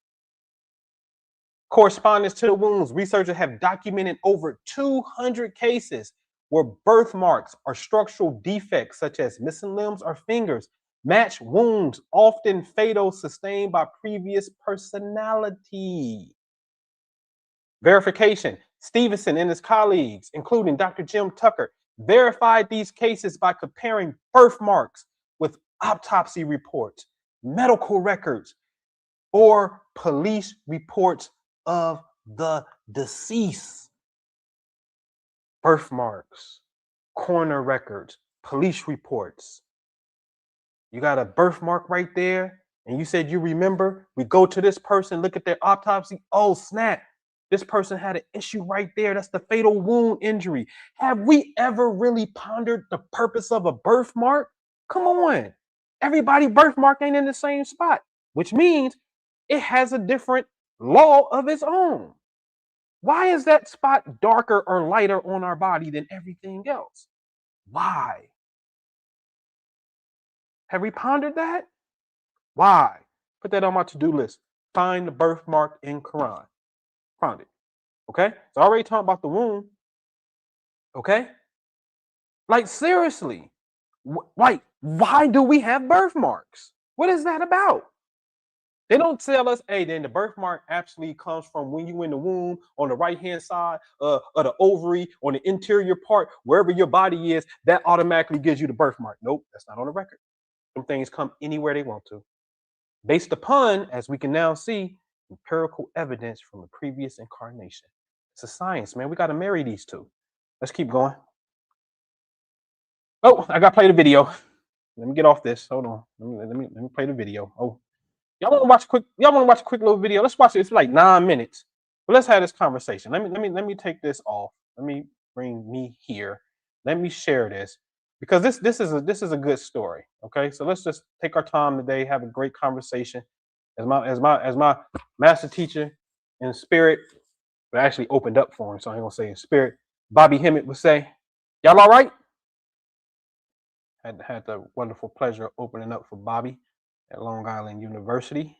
Correspondence to the wounds, researchers have documented over 200 cases where birthmarks or structural defects such as missing limbs or fingers match wounds, often fatal, sustained by previous personality. Verification. Stevenson and his colleagues, including Dr. Jim Tucker, verified these cases by comparing birthmarks with autopsy reports, medical records, or police reports of the deceased. Birthmarks, coroner records, police reports. You got a birthmark right there, and you said you remember. We go to this person, look at their autopsy. Oh, snap. This person had an issue right there. That's the fatal wound injury. Have we ever really pondered the purpose of a birthmark? Come on. Everybody birthmark ain't in the same spot, which means it has a different law of its own. Why is that spot darker or lighter on our body than everything else? Why? Have we pondered that? Why? Put that on my to-do list. Find the birthmark in Quran. Found it. Okay? It's already talking about the wound. Okay? Like, seriously. Like, why do we have birthmarks? What is that about? They don't tell us, hey, then the birthmark actually comes from when you in the womb on the right-hand side of the ovary, on the interior part, wherever your body is, that automatically gives you the birthmark. Nope, that's not on the record. Some things come anywhere they want to. Based upon, as we can now see, empirical evidence from the previous incarnation. It's a science, man. We got to marry these two. Let's keep going. Oh, I got to play the video. Let me get off this. Hold on. Let me play the video. Oh, y'all want to watch a quick? Y'all want to watch a quick little video? Let's watch it. It's like 9 minutes. But let's have this conversation. Let me take this off. Let me bring me here. Let me share this because this is a good story. Okay, so let's just take our time today, have a great conversation. As my master teacher in spirit, but actually opened up for him, so I ain't gonna say in spirit. Bobby Hemmett would say, "Y'all all right?" Had the wonderful pleasure of opening up for Bobby at Long Island University.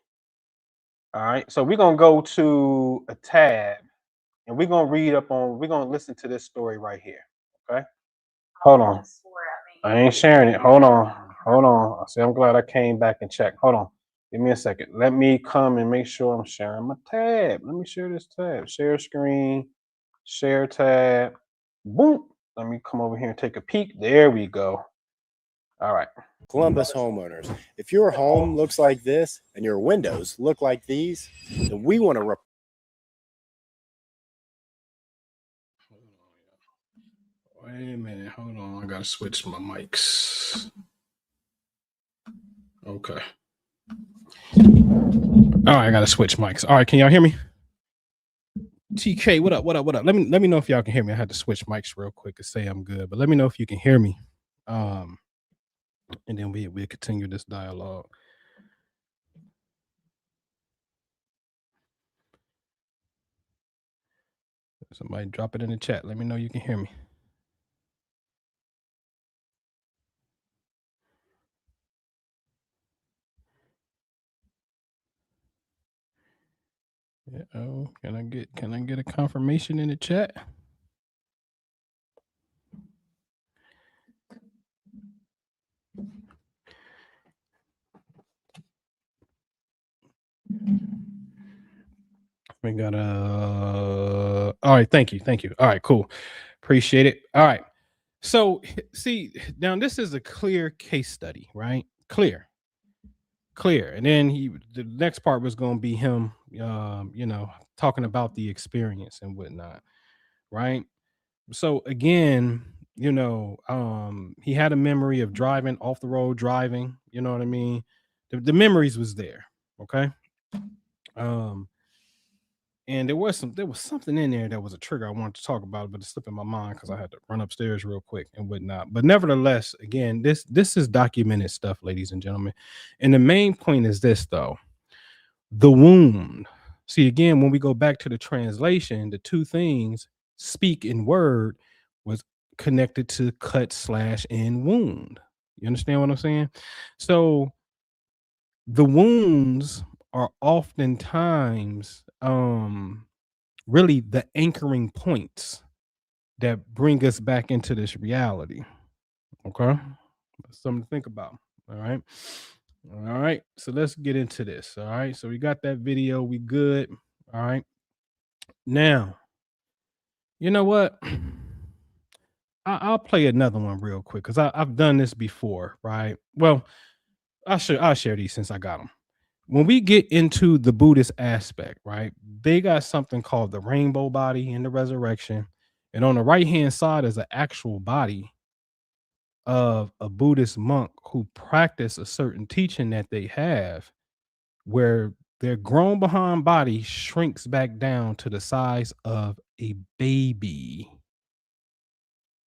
All right, so we're gonna go to a tab, and we're gonna listen to this story right here. Okay, hold on. I ain't sharing it. Hold on. See, I'm glad I came back and checked. Hold on. Give me a second. Let me come and make sure I'm sharing my tab. Let me share this tab. Share screen, share tab. Boom. Let me come over here and take a peek. There we go. All right. Columbus homeowners, if your home looks like this and your windows look like these, then we want to Wait a minute. Hold on. I got to switch my mics. Okay. All right, I gotta switch mics. All right, can y'all hear me? TK, what up? Let me know if y'all can hear me. I had to switch mics real quick to say I'm good, but let me know if you can hear me. And then we'll continue this dialogue. Somebody drop it in the chat. Let me know you can hear me. Yeah, oh, can I get a confirmation in the chat? We got all right, thank you. All right, cool. Appreciate it. All right. So see, now this is a clear case study, right? Clear. And then the next part was going to be him talking about the experience and whatnot, right? So again, he had a memory of driving off the road, driving, you know what I mean? The memories was there, okay? And there was something in there that was a trigger I wanted to talk about, but it slipped in my mind because I had to run upstairs real quick and whatnot. But nevertheless, again, this is documented stuff, ladies and gentlemen. And the main point is this, though: the wound. See, again, when we go back to the translation, the two things, speak and word, was connected to cut / and wound. You understand what I'm saying? So the wounds are oftentimes really the anchoring points that bring us back into this reality. Okay, that's something to think about. All right, so let's get into this. All right, so we got that video, we good. All right, now you know what, I'll play another one real quick because I've done this before, right? Well, I'll share these since I got them. When we get into the Buddhist aspect, right, they got something called the rainbow body in the resurrection. And on the right hand side is an actual body of a Buddhist monk who practice a certain teaching that they have, where their grown behind body shrinks back down to the size of a baby.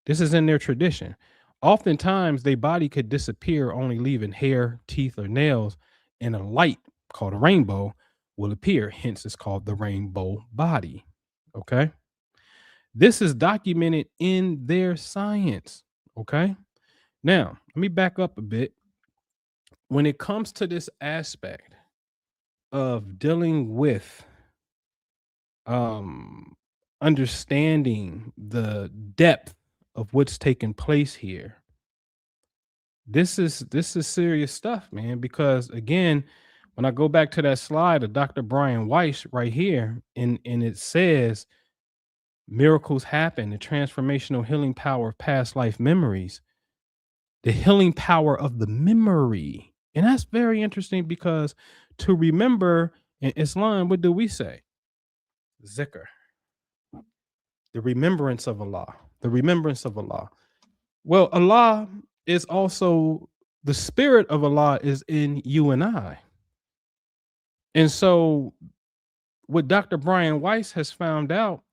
This is in their tradition. Oftentimes, their body could disappear, only leaving hair, teeth, or nails, and a light called a rainbow will appear. Hence, it's called the rainbow body. Okay. This is documented in their science. Okay. Now, let me back up a bit. When it comes to this aspect of dealing with understanding the depth of what's taking place here, this is serious stuff, man, because again, when I go back to that slide of Dr. Brian Weiss right here, and it says miracles happen, the transformational healing power of past life memories, the healing power of the memory. And that's very interesting because to remember in Islam, what do we say? Zikr. The remembrance of Allah. The remembrance of Allah. Well, Allah is also, the spirit of Allah is in you and I. And so what Dr. Brian Weiss has found out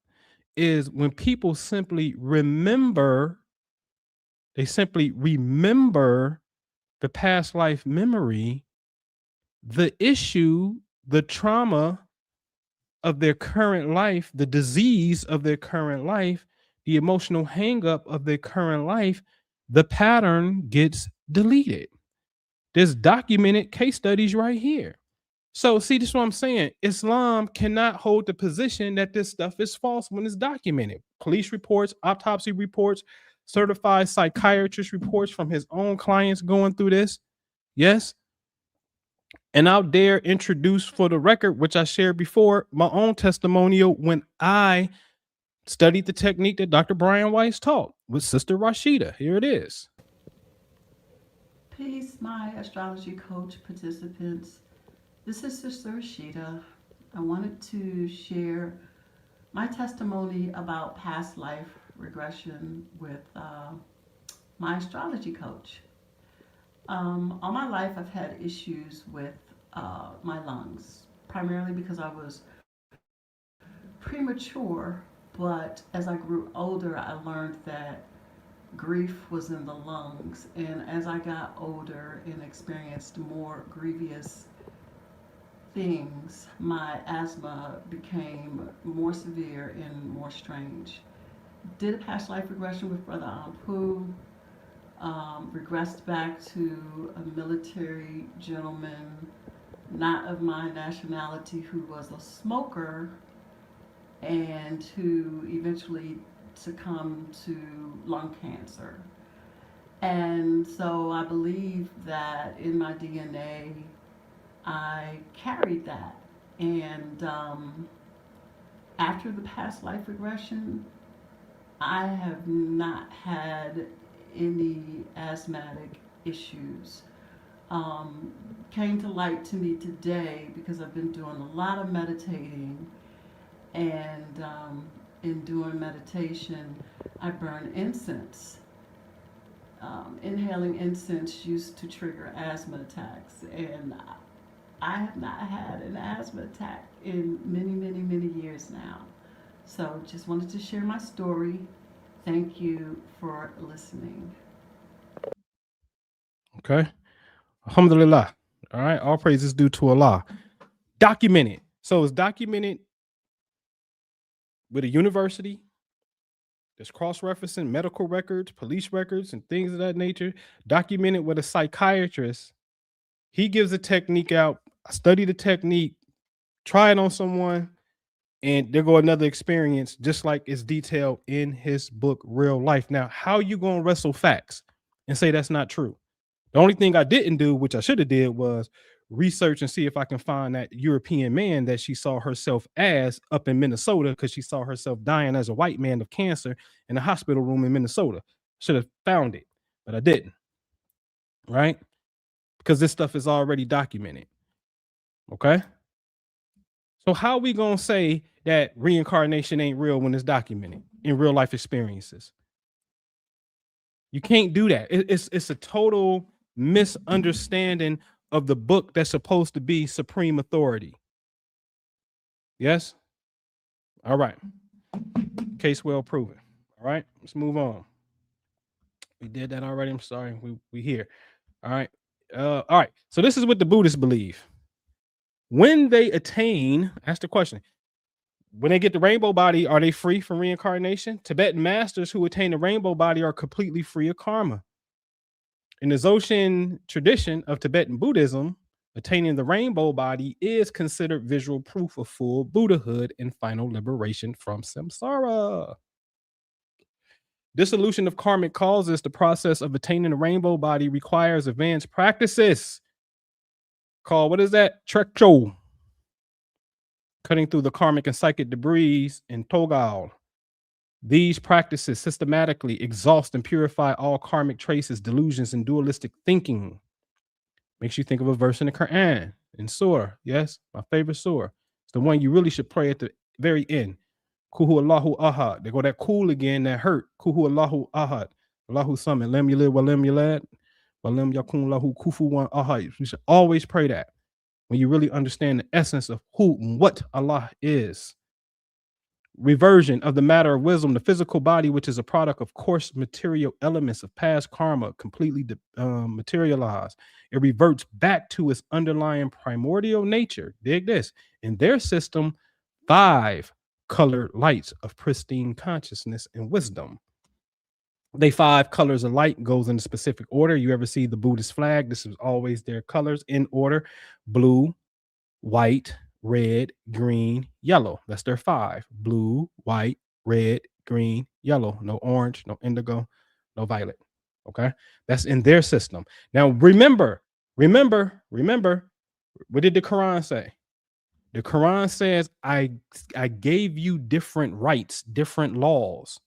is when people simply remember, they simply remember the past life memory, the issue, the trauma of their current life, the disease of their current life, the emotional hangup of their current life, the pattern gets deleted. There's documented case studies right here. So see, this is what I'm saying. Islam cannot hold the position that this stuff is false when it's documented. Police reports, autopsy reports, certified psychiatrist reports from his own clients going through this. Yes. And I'll dare introduce for the record, which I shared before, my own testimonial when I studied the technique that Dr. Brian Weiss taught with Sister Rashida. Here it is. Peace, my astrology coach participants. This is Sister Rashida. I wanted to share my testimony about past life regression with my astrology coach. All my life, I've had issues with my lungs, primarily because I was premature. But as I grew older, I learned that grief was in the lungs. And as I got older and experienced more grievous things, my asthma became more severe and more strange. Did a past life regression with Brother Anpu, regressed back to a military gentleman, not of my nationality, who was a smoker and who eventually succumbed to lung cancer. And so I believe that in my DNA, I carried that. And after the past life regression, I have not had any asthmatic issues. Um, Came to light to me today because I've been doing a lot of meditating, and in doing meditation, I burn incense. Inhaling incense used to trigger asthma attacks, and I have not had an asthma attack in many, many, many years now. So just wanted to share my story. Thank you for listening. Okay. Alhamdulillah. All right. All praises due to Allah. Documented. So it's documented with a university. There's cross-referencing medical records, police records, and things of that nature. Documented with a psychiatrist. He gives a technique out. I study the technique, try it on someone, and there go another experience, just like it's detailed in his book, Real Life. Now, how you gonna wrestle facts and say that's not true? The only thing I didn't do, which I should have did, was research and see if I can find that European man that she saw herself as up in Minnesota, because she saw herself dying as a white man of cancer in a hospital room in Minnesota. Should have found it, but I didn't. Right? Because this stuff is already documented. Okay? So how are we going to say that reincarnation ain't real when it's documented in real life experiences? You can't do that. It's a total misunderstanding of the book that's supposed to be supreme authority. Yes? All right. Case well proven. All right, let's move on. We did that already. I'm sorry. We here. All right. All right. So this is what the Buddhists believe. When they attain, ask the question, when they get the rainbow body, are they free from reincarnation? Tibetan masters who attain the rainbow body are completely free of karma. In the Dzogchen tradition of Tibetan Buddhism, attaining the rainbow body is considered visual proof of full Buddhahood and final liberation from samsara. Dissolution of karmic causes. The process of attaining the rainbow body requires advanced practices called, what is that? Trekcho. Cutting through the karmic and psychic debris in Togal. These practices systematically exhaust and purify all karmic traces, delusions, and dualistic thinking. Makes you think of a verse in the Quran, in Surah. Yes, my favorite Surah. It's the one you really should pray at the very end. Kuhu Allahu Ahad. They go that cool again, that hurt. Kuhu Allahu Ahad. Allahu Samad. Lam yalid wa lam yulad. Wa lam yakun lahu kufuwan ahad. You should always pray that when you really understand the essence of who and what Allah is. Reversion of the matter of wisdom, the physical body, which is a product of coarse material elements of past karma, completely materialized. It reverts back to its underlying primordial nature. Dig this. In their system, 5 colored lights of pristine consciousness and wisdom. They 5 colors of light goes in a specific order. You ever see the Buddhist flag? This is always their colors in order: blue, white, red, green, yellow. That's their 5. Blue, white, red, green, yellow. No orange, no indigo, no violet. Okay, that's in their system. Now remember, what did the Quran say? The Quran says, I gave you different rights, different laws.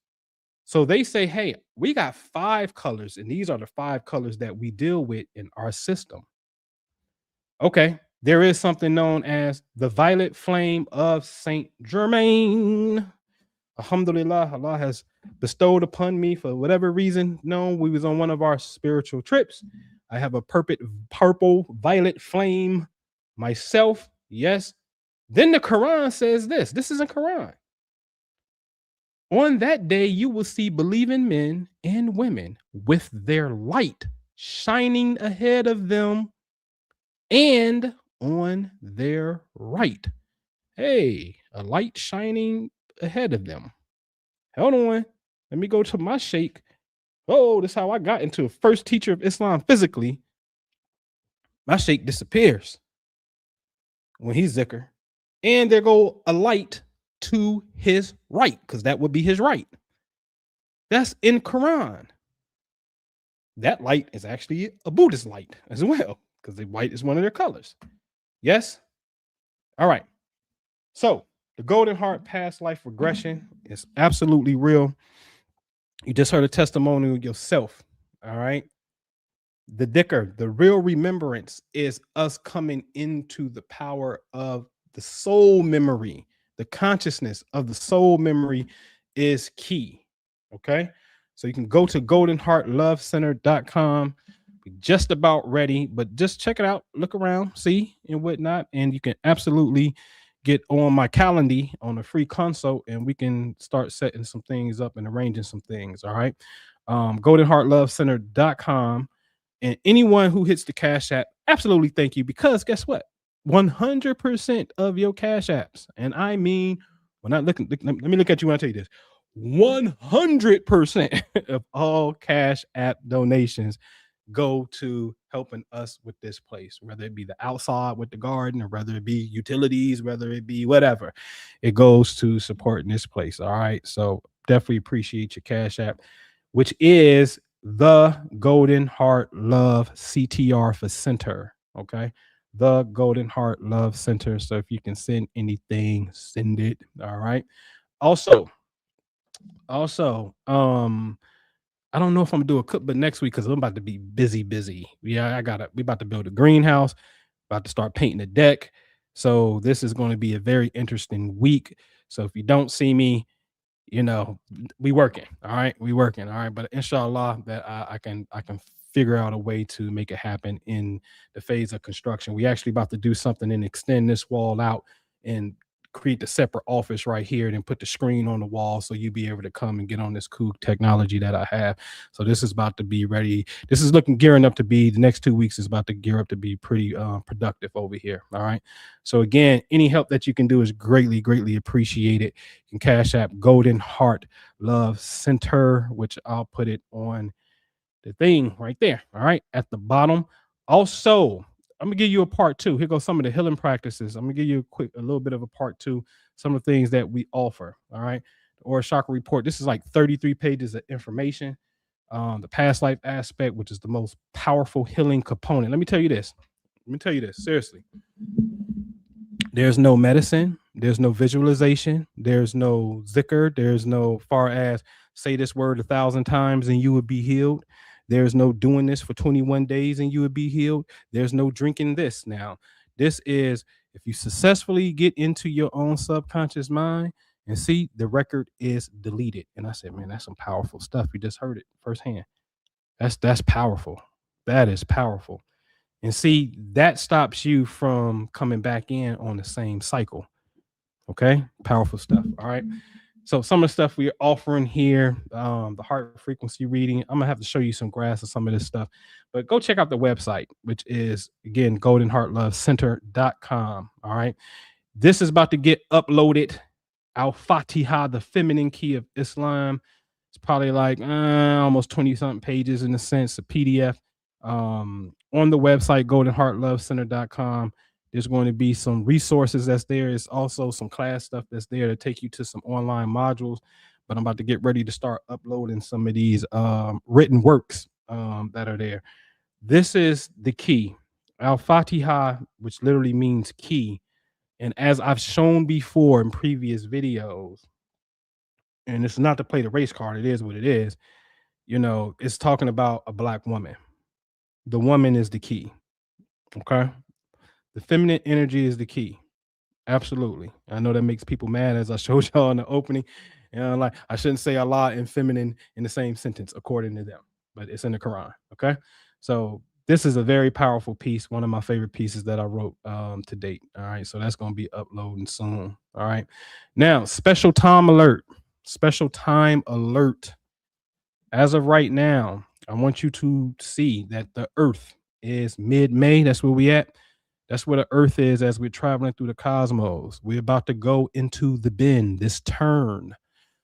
So they say, hey, we got 5 colors, and these are the 5 colors that we deal with in our system. Okay, there is something known as the violet flame of Saint Germain. Alhamdulillah, Allah has bestowed upon me, for whatever reason, we was on one of our spiritual trips. I have a purple violet flame myself. Yes. Then the Quran says this. This is in Quran. On that day, you will see believing men and women with their light shining ahead of them and on their right. Hey, a light shining ahead of them. Hold on. Let me go to my sheikh. Oh, this is how I got into a first teacher of Islam physically. My sheikh disappears when he's zikr. And there go a light to his right, because that would be his right. That's in Quran. That light is actually a Buddhist light as well, because the white is one of their colors. Yes? All right. So the golden heart past life regression is absolutely real. You just heard a testimonial yourself. All right. The dhikr, the real remembrance, is us coming into the power of the soul memory. The consciousness of the soul memory is key. Okay. So you can go to goldenheartlovecenter.com. We're just about ready, but just check it out, look around, see, and whatnot. And you can absolutely get on my calendar on a free consult, and we can start setting some things up and arranging some things. All right. goldenheartlovecenter.com. And anyone who hits the Cash App, absolutely thank you, because guess what? 100% of your Cash Apps, and I mean, when I look, let me look at you when I tell you this, 100% of all Cash App donations go to helping us with this place, whether it be the outside with the garden, or whether it be utilities, whether it be whatever, it goes to supporting this place. All right. So definitely appreciate your Cash App, which is the Golden Heart Love CTR for Center. Okay. The Golden Heart Love Center. So if you can send anything, send it. All right. Also, I don't know if I'm gonna do a cook, but next week, because I'm about to be busy. Yeah, we about to build a greenhouse, about to start painting the deck. So this is going to be a very interesting week. So if you don't see me, you know, we working. All right, we working. All right, but inshallah that I can figure out a way to make it happen in the phase of construction. We actually about to do something and extend this wall out and create the separate office right here, and then put the screen on the wall so you be able to come and get on this cool technology that I have. So this is about to be ready. This is gearing up to be, the next 2 weeks is about to gear up to be pretty productive over here. All right. So again, any help that you can do is greatly appreciated. You can Cash App Golden Heart Love Center, which I'll put it on the thing right there. All right. At the bottom. Also, I'm gonna give you a part 2. Here goes some of the healing practices. I'm gonna give you a little bit of a part 2, some of the things that we offer. All right. Or chakra report. This is like 33 pages of information. The past life aspect, which is the most powerful healing component. Let me tell you this. Seriously. There's no medicine. There's no visualization. There's no zikr. There's no far as say this word 1,000 times and you would be healed. There's no doing this for 21 days and you would be healed. There's no drinking this. Now, this is if you successfully get into your own subconscious mind and see, the record is deleted. And I said, man, that's some powerful stuff. You just heard it firsthand. That's powerful. That is powerful. And see, that stops you from coming back in on the same cycle. Okay. Powerful stuff. All right. So some of the stuff we're offering here, the heart frequency reading, I'm gonna have to show you some graphs of some of this stuff, but go check out the website, which is again goldenheartlovecenter.com. All right. This is about to get uploaded. Al-Fatiha, the feminine key of Islam. It's probably like almost 20 something pages in a sense, a PDF. On the website, goldenheartlovecenter.com. There's going to be some resources that's there. It's also some class stuff that's there to take you to some online modules. But I'm about to get ready to start uploading some of these written works that are there. This is the key. Al-Fatiha, which literally means key. And as I've shown before in previous videos, and it's not to play the race card, it is what it is. You know, it's talking about a black woman. The woman is the key. Okay. The feminine energy is the key. Absolutely. I know that makes people mad, as I showed y'all in the opening. Like I shouldn't say Allah and feminine in the same sentence according to them, but it's in the Quran. Okay. So this is a very powerful piece. One of my favorite pieces that I wrote to date. All right. So that's going to be uploading soon. All right. Now, special time alert. special time alert. As of right now, I want you to see that the Earth is mid-May. That's where we at. That's where the Earth is as we're traveling through the cosmos. We're about to go into the bend, this turn.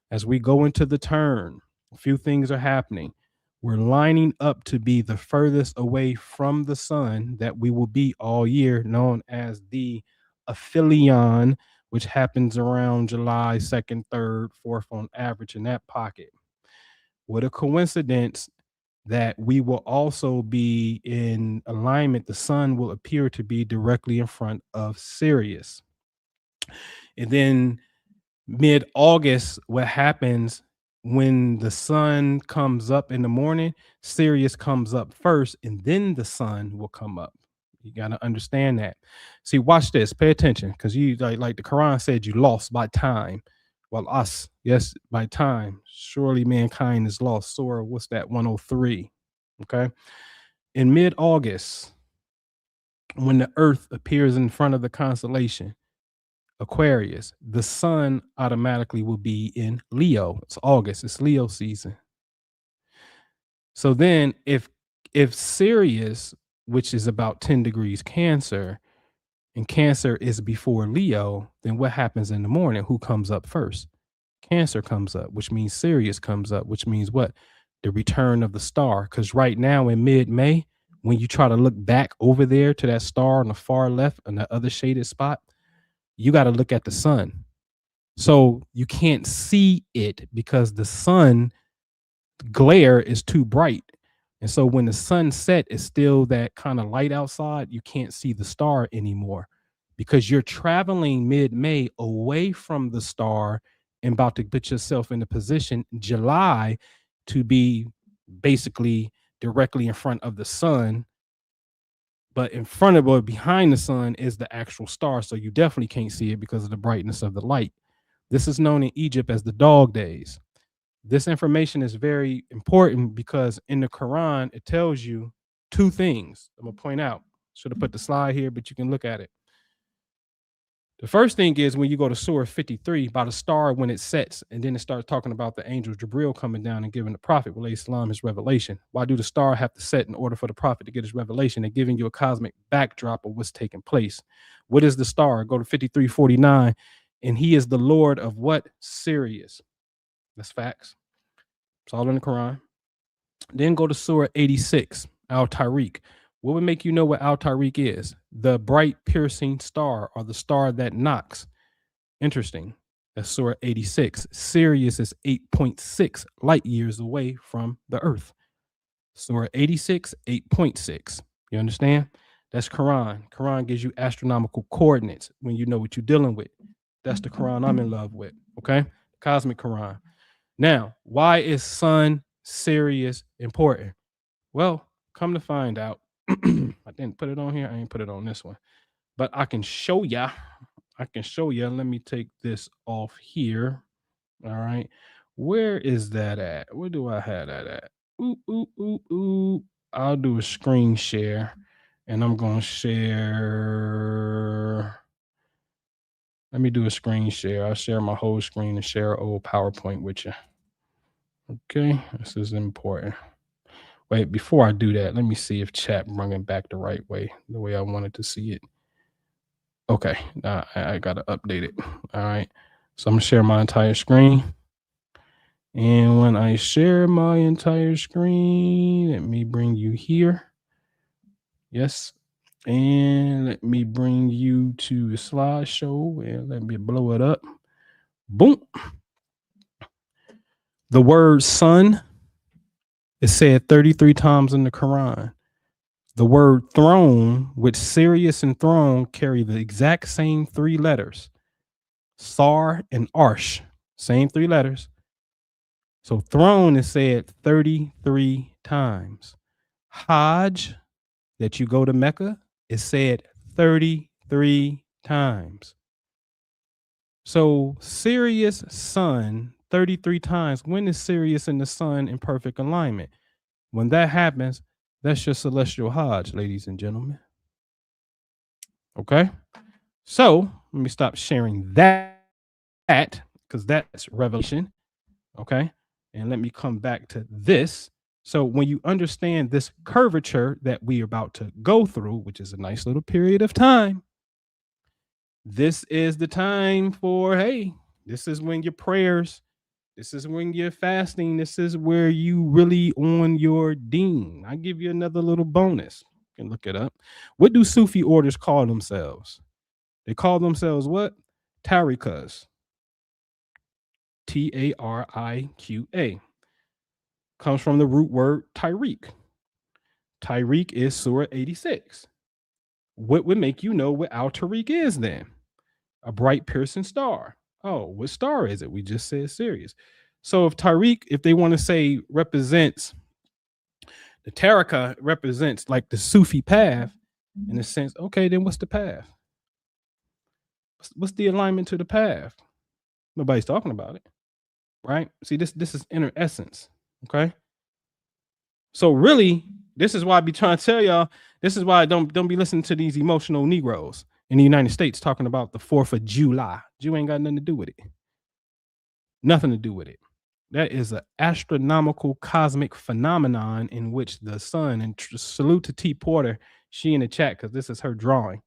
As we go into the turn, a few things are happening. We're lining up to be the furthest away from the sun that we will be all year, known as the aphelion, which happens around July 2nd, 3rd, 4th on average in that pocket. What a coincidence that we will also be in alignment. The sun will appear to be directly in front of Sirius. And then mid-August, what happens when the sun comes up in the morning, Sirius comes up first, and then the sun will come up. You got to understand that. See, watch this. Pay attention, because you like the Quran said, you lost by time. Well, us, yes, by time. Surely mankind is lost. Surah, what's that? 103. Okay. In mid-August, when the Earth appears in front of the constellation Aquarius, the sun automatically will be in Leo. It's August. It's Leo season. So then if Sirius, which is about 10 degrees Cancer, and Cancer is before Leo, then what happens in the morning? Who comes up first? Cancer comes up, which means Sirius comes up, which means what? The return of the star. Because right now in mid-May, when you try to look back over there to that star on the far left on the other shaded spot, you got to look at the sun. So you can't see it because the sun glare is too bright. And so when the sun set, it's still that kind of light outside. You can't see the star anymore because you're traveling mid-May away from the star and about to put yourself in a position July to be basically directly in front of the sun. But in front of or behind the sun is the actual star. So you definitely can't see it because of the brightness of the light. This is known in Egypt as the dog days. This information is very important because in the Quran, it tells you two things. I'm going to point out. Should have put the slide here, but you can look at it. The first thing is when you go to Surah 53, about a star when it sets, and then it starts talking about the angel Jibril coming down and giving the prophet, Islam, his revelation. Why do the star have to set in order for the prophet to get his revelation? They're giving you a cosmic backdrop of what's taking place. What is the star? Go to 53:49, and he is the Lord of what? Sirius. That's facts. It's all in the Quran. Then go to Surah 86, Al-Tariq. What would make you know what Al-Tariq is? The bright piercing star, or the star that knocks. Interesting. That's Surah 86. Sirius is 8.6 light years away from the Earth. Surah 86, 8.6. You understand? That's Quran. Quran gives you astronomical coordinates when you know what you're dealing with. That's the Quran I'm in love with. Okay? Cosmic Quran. Now, why is Sun Sirius important? Well, come to find out, I didn't put it on here. I ain't put it on this one, but I can show ya. Let me take this off here. All right. Where is that at? Where do I have that at? Ooh. I'll do a screen share and I'm going to share. Let me do a screen share. I'll share my whole screen and share an old PowerPoint with you. Okay. This is important. Wait, before I do that, let me see if chat bring it back the right way, the way I wanted to see it. Okay, I got to update it. All right, so I'm going to share my entire screen. And when I share my entire screen, let me bring you here. Yes. And let me bring you to the slideshow and let me blow it up. Boom. The word sun is said 33 times in the Quran. The word throne, which Sirius and throne carry the exact same three letters. Sar and Arsh, same three letters. So throne is said 33 times. Hajj, that you go to Mecca, is said 33 times. So Sirius, sun, 33 times. When is Sirius and the sun in perfect alignment? When that happens, that's your celestial Hajj, ladies and gentlemen. Okay? So let me stop sharing that because that's revelation. Okay. And let me come back to this. So when you understand this curvature that we are about to go through, which is a nice little period of time, this is the time for, hey, this is when your prayers, this is when you're fasting, this is where you really on your deen. I give you another little bonus. You can look it up. What do Sufi orders call themselves? They call themselves what? Tariqas. Tariqa. Comes from the root word Tyreek. Tyreek is Surah 86. What would make you know what Al Tariq is then? A bright piercing star. Oh, what star is it? We just said Sirius. So if Tariq, if they want to say represents, the Tariqa represents like the Sufi path in a sense, okay, then what's the path? What's the alignment to the path? Nobody's talking about it, right? See, this is inner essence, okay? So really, this is why I be trying to tell y'all, this is why I don't be listening to these emotional Negroes in the United States talking about the 4th of July. Jew ain't got nothing to do with it. Nothing to do with it. That is an astronomical cosmic phenomenon in which the sun, and salute to T. Porter, she in the chat, because this is her drawing.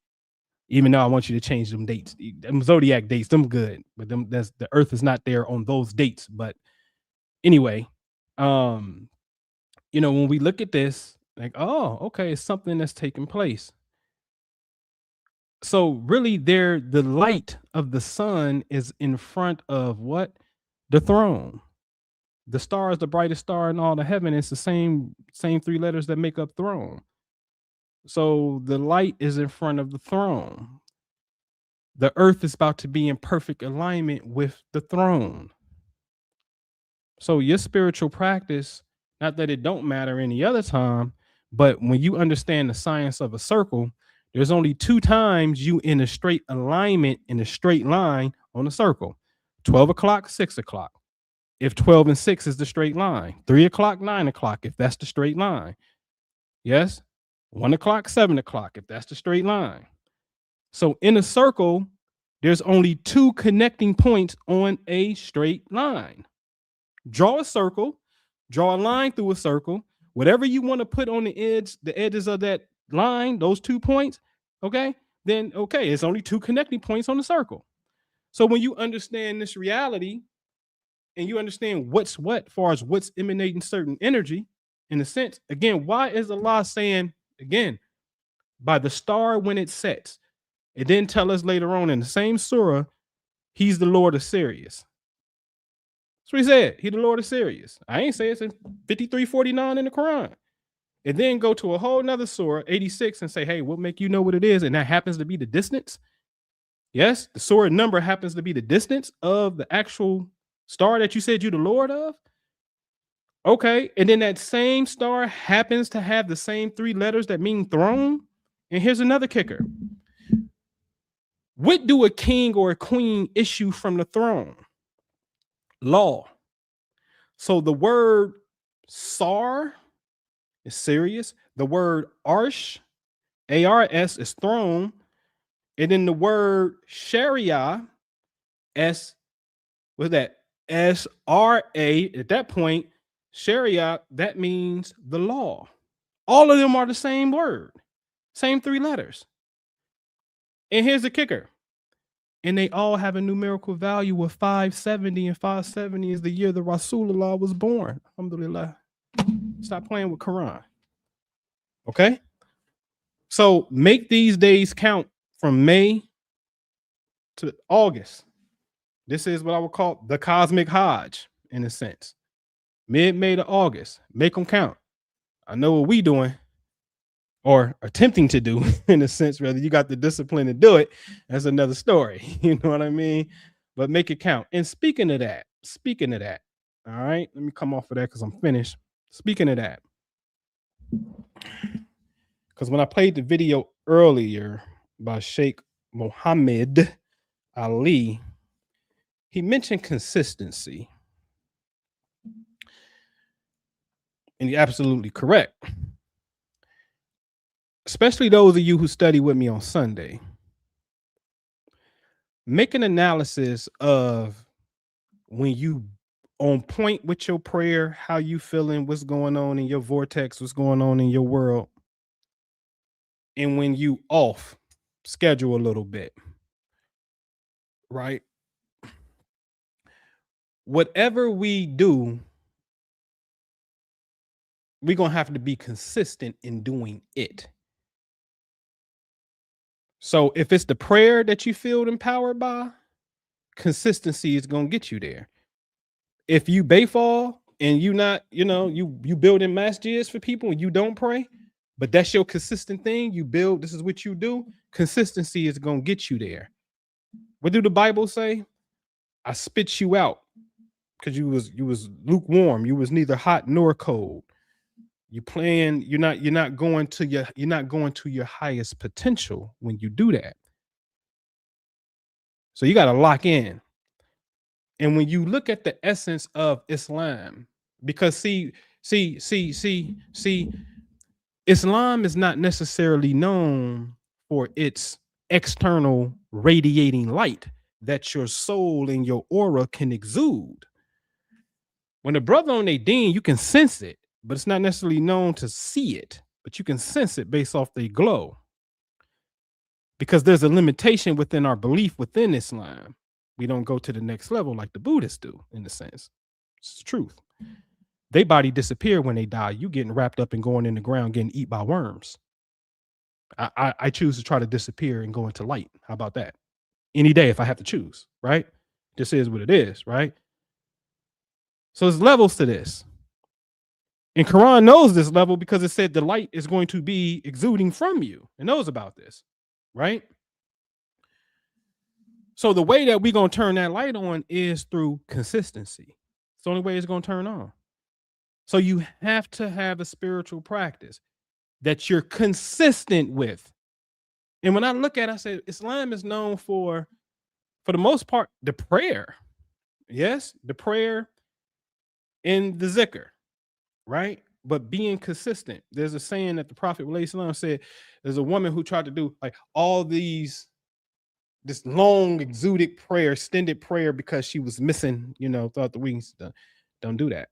Even though I want you to change them dates, them zodiac dates, them good, but them that's the earth is not there on those dates. But anyway, you know, when we look at this, like, oh, okay, it's something that's taking place. So really, the light of the sun is in front of what? The throne. The star is the brightest star in all the heaven. It's the same 3 letters that make up throne. So the light is in front of the throne. The earth is about to be in perfect alignment with the throne. So your spiritual practice, not that it don't matter any other time, but when you understand the science of a circle, there's only 2 times you in a straight alignment in a straight line on a circle. 12 o'clock, 6 o'clock. If 12 and 6 is the straight line. 3 o'clock, 9 o'clock, if that's the straight line. Yes. 1 o'clock, 7 o'clock, if that's the straight line. So in a circle, there's only 2 connecting points on a straight line. Draw a circle, draw a line through a circle, whatever you want to put on the edges of that line, those 2 points, okay, then okay, it's only 2 connecting points on the circle. So when you understand this reality and you understand what's what, as far as what's emanating certain energy, in a sense, again, why is Allah saying, again, by the star when it sets? It didn't tell us later on in the same surah, he's the Lord of Sirius. That's what he said. He the Lord of Sirius. I ain't say it's in 53:49 in the Quran. And then go to a whole nother surah, 86, and say, hey, what make you know what it is? And that happens to be the distance. Yes, the surah number happens to be the distance of the actual star that you said you're the Lord of. Okay, and then that same star happens to have the same 3 letters that mean throne. And here's another kicker. What do a king or a queen issue from the throne? Law. So the word sar is Sirius. The word arsh, A-R-S, is throne. And then the word sharia, what's that? S-R-A. At that point, sharia, that means the law. All of them are the same word, same 3 letters. And here's the kicker. And they all have a numerical value of 570, and 570 is the year the Rasulullah was born. Alhamdulillah. Stop playing with Quran. Okay? So make these days count from May to August. This is what I would call the cosmic Hajj, in a sense. Mid-May to August. Make them count. I know what we doing, or attempting to do, in a sense. Whether you got the discipline to do it, that's another story. You know what I mean? But make it count. And speaking of that, all right, let me come off of that because I'm finished. Speaking of that, because when I played the video earlier by Sheikh Mohammed Ali, he mentioned consistency. And you're absolutely correct. Especially those of you who study with me on Sunday. Make an analysis of when you on point with your prayer, how you feeling, what's going on in your vortex, what's going on in your world. And when you off, schedule a little bit, right? Whatever we do, we're going to have to be consistent in doing it. So if it's the prayer that you feel empowered by, consistency is going to get you there. If you bayfall and you not, you building masjids for people and you don't pray, but that's your consistent thing, you build, this is what you do, consistency is going to get you there. What do the Bible say? I spit you out because you was lukewarm. You was neither hot nor cold. You're not going to your highest potential when you do that. So you got to lock in. And when you look at the essence of Islam, because see, Islam is not necessarily known for its external radiating light that your soul and your aura can exude. When a brother on their deen, you can sense it, but it's not necessarily known to see it, but you can sense it based off their glow. Because there's a limitation within our belief within Islam. We don't go to the next level like the Buddhists do, in a sense. It's the truth. They body disappear when they die. You getting wrapped up and going in the ground, getting eaten by worms. I choose to try to disappear and go into light. How about that? Any day if I have to choose, right? This is what it is, right? So there's levels to this. And Quran knows this level because it said the light is going to be exuding from you. It knows about this, right? So the way that we're going to turn that light on is through consistency. It's the only way it's going to turn on. So you have to have a spiritual practice that you're consistent with. And when I look at it, I say Islam is known for the most part, the prayer. Yes, the prayer and the zikr, right? But being consistent. There's a saying that the Prophet ﷺ said, there's a woman who tried to do like all this long exuded prayer, extended prayer because she was missing, throughout the week. Don't do that.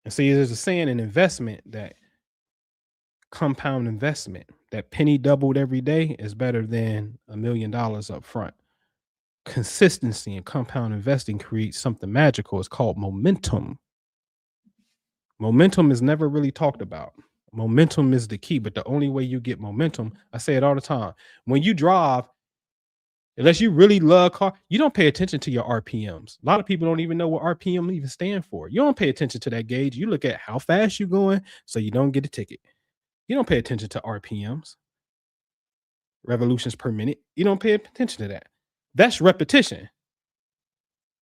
And see, there's a saying in investment that compound investment, that penny doubled every day is better than $1 million up front. Consistency and compound investing creates something magical. It's called momentum. Momentum is never really talked about. Momentum is the key, but the only way you get momentum, I say it all the time, when you drive, unless you really love car, you don't pay attention to your RPMs. A lot of people don't even know what RPM even stand for. You don't pay attention to that gauge. You look at how fast you're going so you don't get a ticket. You don't pay attention to RPMs, revolutions per minute. You don't pay attention to that. That's repetition.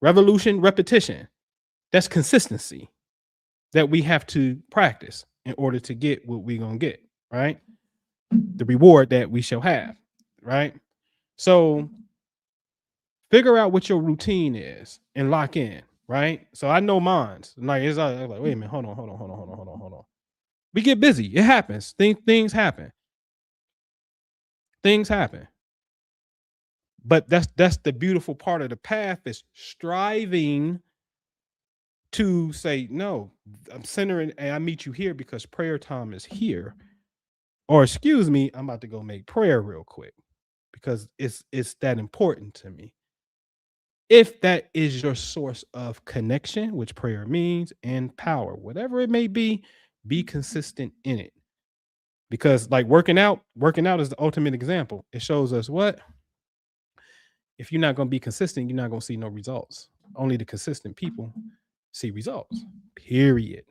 Revolution, repetition. That's consistency that we have to practice in order to get what we're going to get, right? The reward that we shall have, right? So figure out what your routine is and lock in, right? So I know mine's. Like, it's like, wait a minute, hold on. We get busy. It happens. Things happen. Things happen. But that's the beautiful part of the path, is striving to say, no, I'm centering and I meet you here because prayer time is here. Or excuse me, I'm about to go make prayer real quick because it's that important to me. If that is your source of connection, which prayer means, and power, whatever it may be consistent in it. Because like working out is the ultimate example. It shows us what? If you're not going to be consistent, you're not going to see no results. Only the consistent people see results. Period.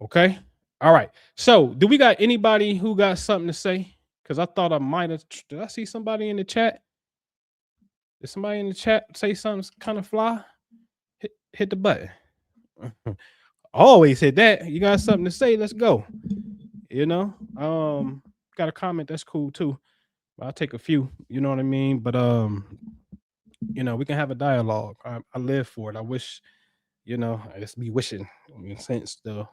Okay. All right. So do we got anybody who got something to say? Because I thought I might have. Did I see somebody in the chat? Did somebody in the chat say something kind of fly? Hit the button. Always hit that. You got something to say? Let's go. Got a comment. That's cool too. I'll take a few. You know what I mean? But we can have a dialogue. I live for it. I wish, I just be wishing in a sense though.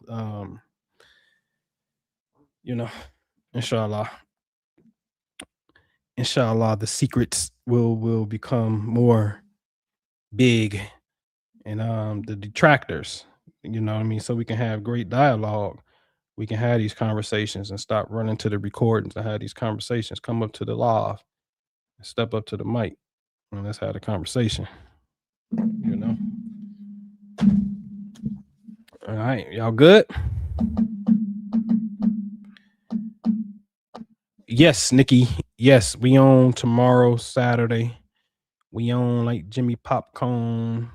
Inshallah, the secrets will become more big and the detractors. You know what I mean? So we can have great dialogue. We can have these conversations and stop running to the recordings and have these conversations. Come up to the live and step up to the mic and let's have a conversation. You know? All right, y'all good? Yes, Nikki. Yes, we on tomorrow, Saturday. We on like Jimmy Popcorn.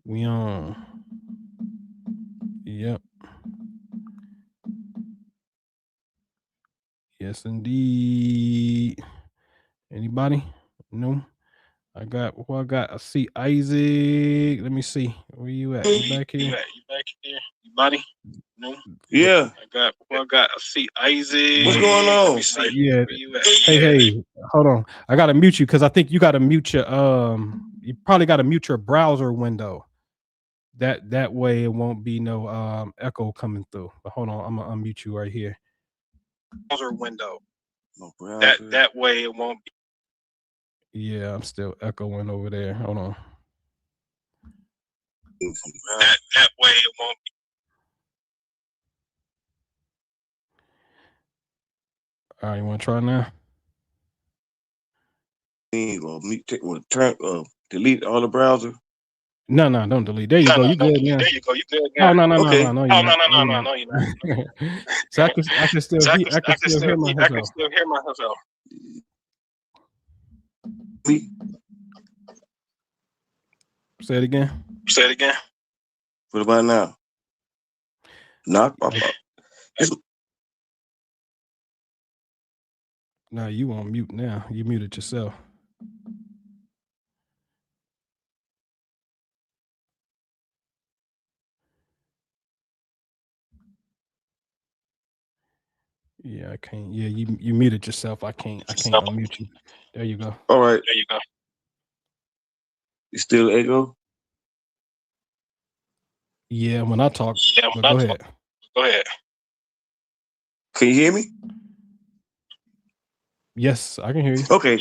We on. Yep. Yes, indeed. Anybody? No. I see Isaac. Let me see. Where you at? You back here? You back here? Anybody? No. Yeah. I see Isaac. What's going on? Let me see. Yeah. Where you at? Hey, hold on. I gotta mute you because I think you gotta mute your you probably gotta mute your browser window. That way it won't be no echo coming through. But hold on, I'm gonna unmute you right here. Browser window. No browser. That way it won't be. Yeah, I'm still echoing over there. Hold on. That way it won't be. All right, you want to try now? Delete all the browser. No, don't delete. There you go. You good now. There you go. You good now. No, Okay. No, you're not. So I can still hear myself. Say it again. What about now? Knock. No, you on mute now. You muted yourself. Yeah, I can't. Yeah, you muted yourself. I can't unmute you. There you go. All right. There you go. You still echo? Yeah, when I talk. Go ahead. Can you hear me? Yes, I can hear you. Okay.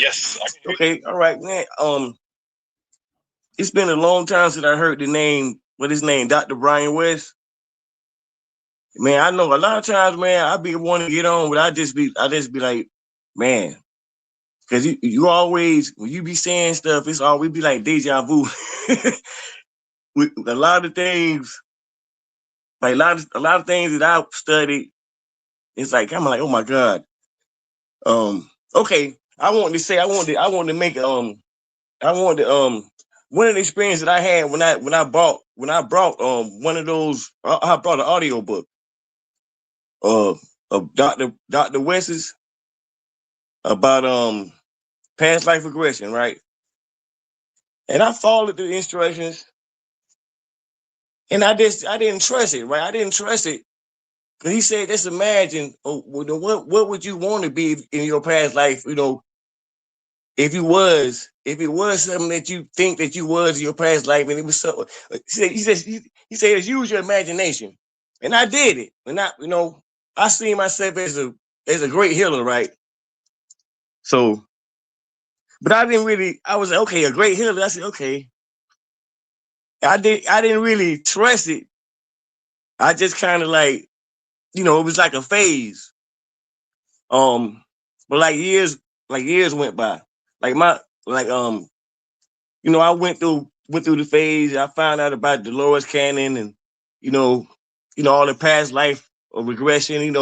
Okay. All right, man. It's been a long time since I heard the name. What his name? Dr. Brian West. Man, I know a lot of times, man, I be wanting to get on, but I just be like, man, because you always, when you be saying stuff, it's always be like deja vu. With a lot of things, like a lot of things that I've studied, it's like I'm like, oh my God. Okay, I wanted to make one of the experiences that I had when I brought one of those, I brought an audio book of Dr. West's about past life regression, right? And I followed the instructions, and I didn't trust it, right? I didn't trust it because he said, just imagine, what would you want to be in your past life, you know, if it was something that you think that you was in your past life, and it was so. He said, use your imagination, and I did it, and I see myself as a great healer, right? So, but I didn't really. I was like, okay, a great healer. I said, okay. I didn't really trust it. I just kind of like, it was like a phase. But like years went by. I went through the phase. I found out about Dolores Cannon and all the past life of regression.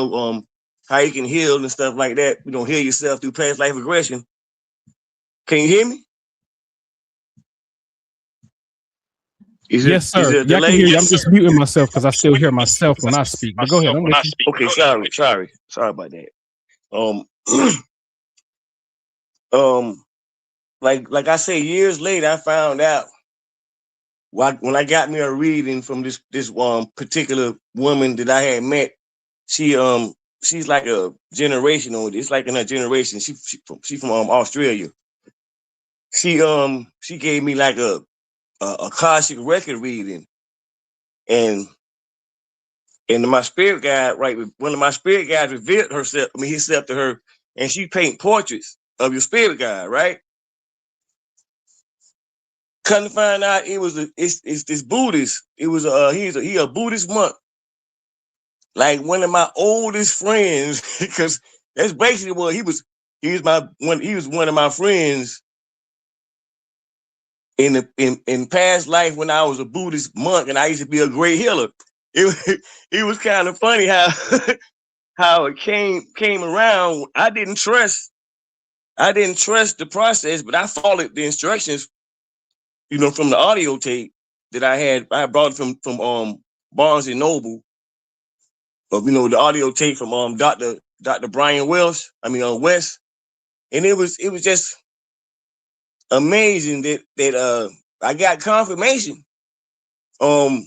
How you can heal and stuff like that. Heal yourself through past life regression. Can you hear me? Yes, sir. Yeah, I can hear you. I'm just muting myself because I still hear myself when I speak. But go ahead. I'm with you. Okay, sorry about that. Like I say, years later, I found out when I got me a reading from this particular woman that I had met. She's like a generational. It's like in her generation. She from Australia. She gave me like a Akashic record reading, and my spirit guide, right? One of my spirit guides revealed himself to her, and she paint portraits of your spirit guide, right? Come to find out, it's this Buddhist. It was he a Buddhist monk, like one of my oldest friends, because that's basically what he was. He was one of my friends in past life when I was a Buddhist monk and I used to be a great healer. It was kind of funny how how it came around. I didn't trust the process, but I followed the instructions, from the audio tape that I had. I brought it from Barnes and Noble, of the audio tape from Dr. Brian Welsh. West, and it was just amazing that I got confirmation from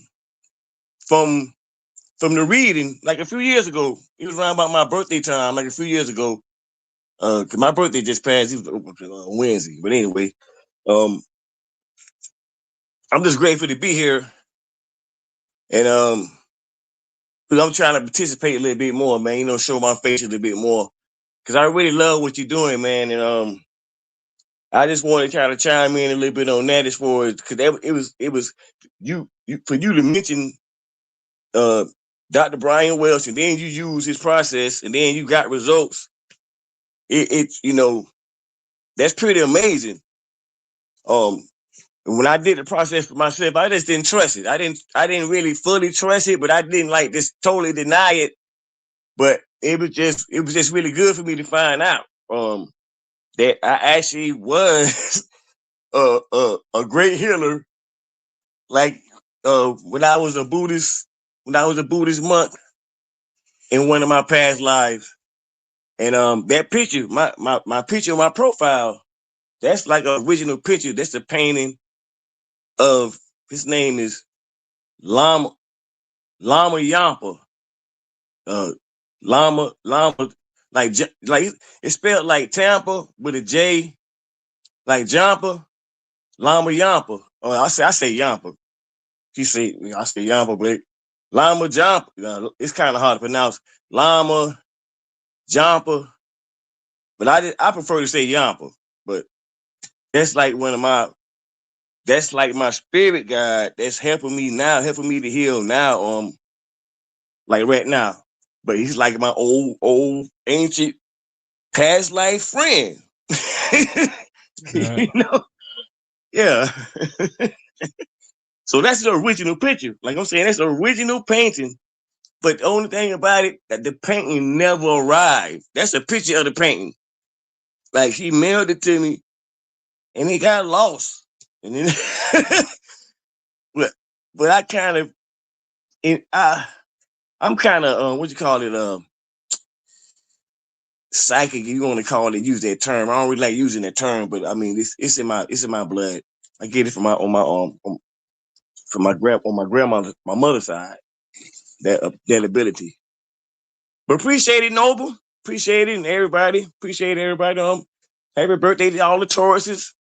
the reading like a few years ago. It was around about my birthday time, like a few years ago. 'Cause my birthday just passed. It was Wednesday, but anyway, I'm just grateful to be here, and because I'm trying to participate a little bit more, man. Show my face a little bit more, because I really love what you're doing, man, and I just want to try to chime in a little bit on that as far as, because it was you for you to mention Dr. Brian Welsh, and then you use his process, and then you got results. It's that's pretty amazing. When I did the process for myself, I just didn't trust it. I didn't really fully trust it, but I didn't like just totally deny it. But it was just really good for me to find out that I actually was a great healer. Like when I was a Buddhist monk in one of my past lives, and that picture, my picture, my profile, that's like an original picture. That's a painting of, his name is Lama Yampa. Lama, like it's spelled like Tampa with a J, like Jampa, Lama Yampa. Oh, I say Yampa. I say Yampa, but Lama Jampa. It's kind of hard to pronounce. Lama Jampa, but I prefer to say Yampa. But that's like that's like my spirit guide that's helping me to heal now, like right now. But he's like my old ancient past life friend. Right. Yeah. So that's the original picture. Like I'm saying, that's the original painting. But the only thing about it, that the painting never arrived. That's a picture of the painting. Like she mailed it to me, and it got lost. And then, but I kind of, I'm kind of what you call it, psychic. You want to call it, use that term. I don't really like using that term, but I mean it's in my blood. I get it from my grandmother, my mother's side. That ability. But appreciate it, Noble. Appreciate it, and everybody. Appreciate everybody. Happy birthday to all the Tauruses.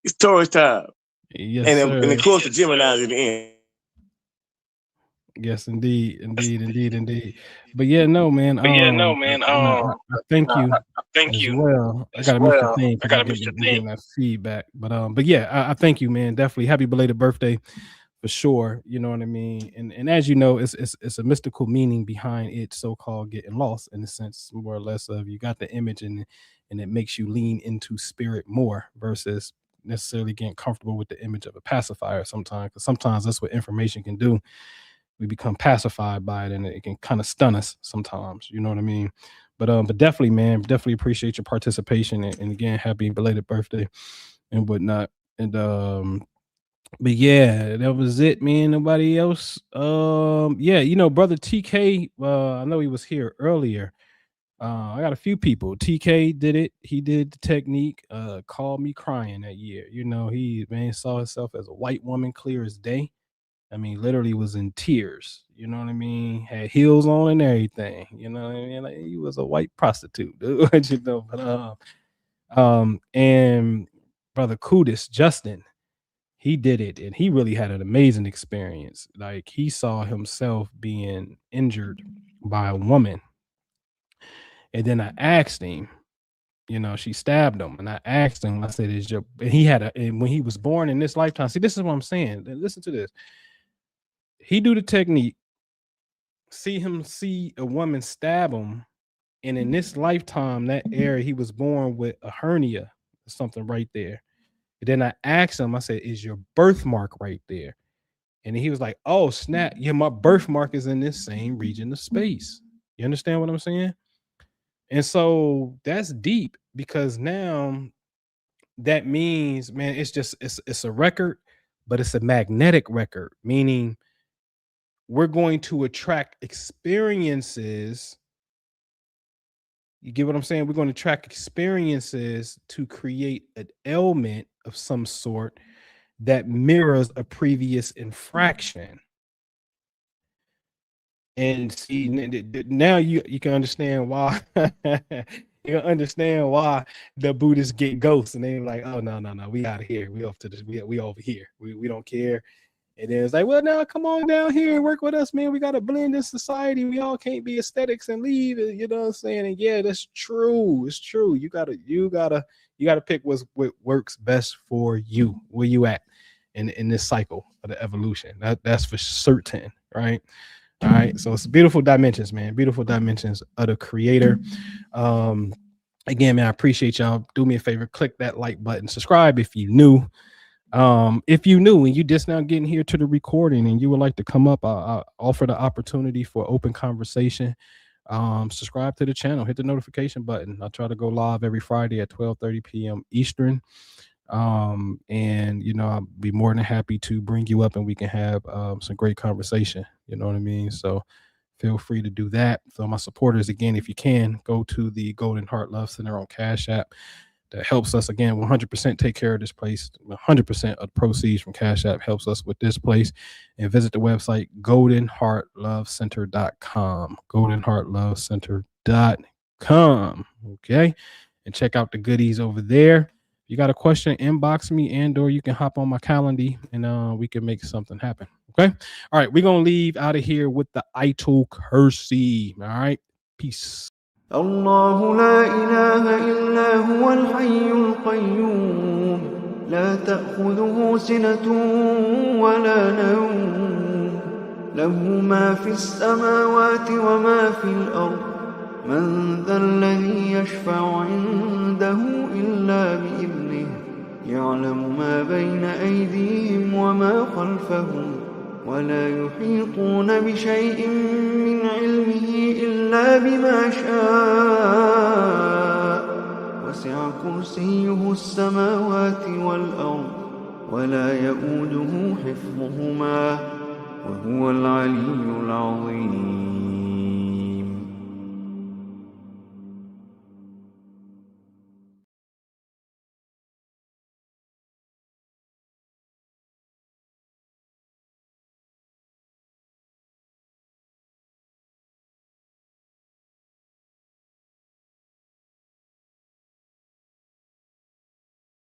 It's Taurus time. Yes, And sir. of course the Gemini's at the end. Yes, indeed. But yeah, no, man. I thank you as well. I gotta miss the thing because I'm getting that feedback. But yeah, I thank you, man. Definitely happy belated birthday for sure. You know what I mean? And as you know, it's a mystical meaning behind it, so-called getting lost, in a sense, more or less of you got the image and it makes you lean into spirit more versus necessarily getting comfortable with the image of a pacifier sometimes, because sometimes that's what information can do. We become pacified by it, and it can kind of stun us sometimes. You know what I mean? But definitely, man, definitely appreciate your participation, and again, happy belated birthday and whatnot. And but yeah, that was it, man. Nobody else. Yeah, brother TK. I know he was here earlier. I got a few people. TK did it. He did the technique. Called me crying that year. He saw himself as a white woman, clear as day. I mean, literally was in tears. You know what I mean? Had heels on and everything. You know what I mean? Like, he was a white prostitute, dude. And brother Kudis, Justin, he did it, and he really had an amazing experience. Like, he saw himself being injured by a woman. And then I asked him, you know, she stabbed him. And I asked him, I said, is your, and he had and when he was born in this lifetime, see, this is what I'm saying. Listen to this. He do the technique, see a woman stab him. And in this lifetime, that area, he was born with a hernia or something right there. And then I asked him, I said, is your birthmark right there? And he was like, oh, snap. Yeah, my birthmark is in this same region of space. You understand what I'm saying? And so that's deep, because now that means, man, it's a record, but it's a magnetic record, meaning we're going to attract experiences. You get what I'm saying? We're going to track experiences to create an ailment of some sort that mirrors a previous infraction. And see, now you can understand why you can understand why the Buddhists get ghosts, and they're like, oh no, we out of here. We off to this, we over here. We don't care. And then it's like, well, now come on down here and work with us, man. We got to blend in society. We all can't be aesthetics and leave. You know what I'm saying? And yeah, that's true. It's true. You gotta pick what works best for you. Where you at in this cycle of the evolution? That's for certain, right? All right. So it's beautiful dimensions, man. Beautiful dimensions of the Creator. Again, man, I appreciate y'all. Do me a favor, click that like button, subscribe if you new. If you new and you just now getting here to the recording and you would like to come up, I offer the opportunity for open conversation. Subscribe to the channel, hit the notification button. I try to go live every Friday at 12:30 p.m. Eastern. And you know, I'll be more than happy to bring you up and we can have some great conversation. You know what I mean? So feel free to do that. So my supporters, again, if you can, go to the Golden Heart Love Center on Cash App. That helps us, again, 100% take care of this place. 100% of the proceeds from Cash App helps us with this place. And visit the website, goldenheartlovecenter.com. goldenheartlovecenter.com. Okay? And check out the goodies over there. If you got a question, inbox me, and or you can hop on my calendar and we can make something happen. Okay? All right, we're going to leave out of here with the Ayatul Kursi. All right? Peace. الله لا إله إلا هو الحي القيوم لا تأخذه سنة ولا نوم له ما في السماوات وما في الأرض من ذا الذي يشفع عنده إلا بإذنه يعلم ما بين أيديهم وما خلفهم ولا يحيطون بشيء من علمه إلا بما شاء وسع كرسيه السماوات والأرض ولا يؤوده حفظهما وهو العلي العظيم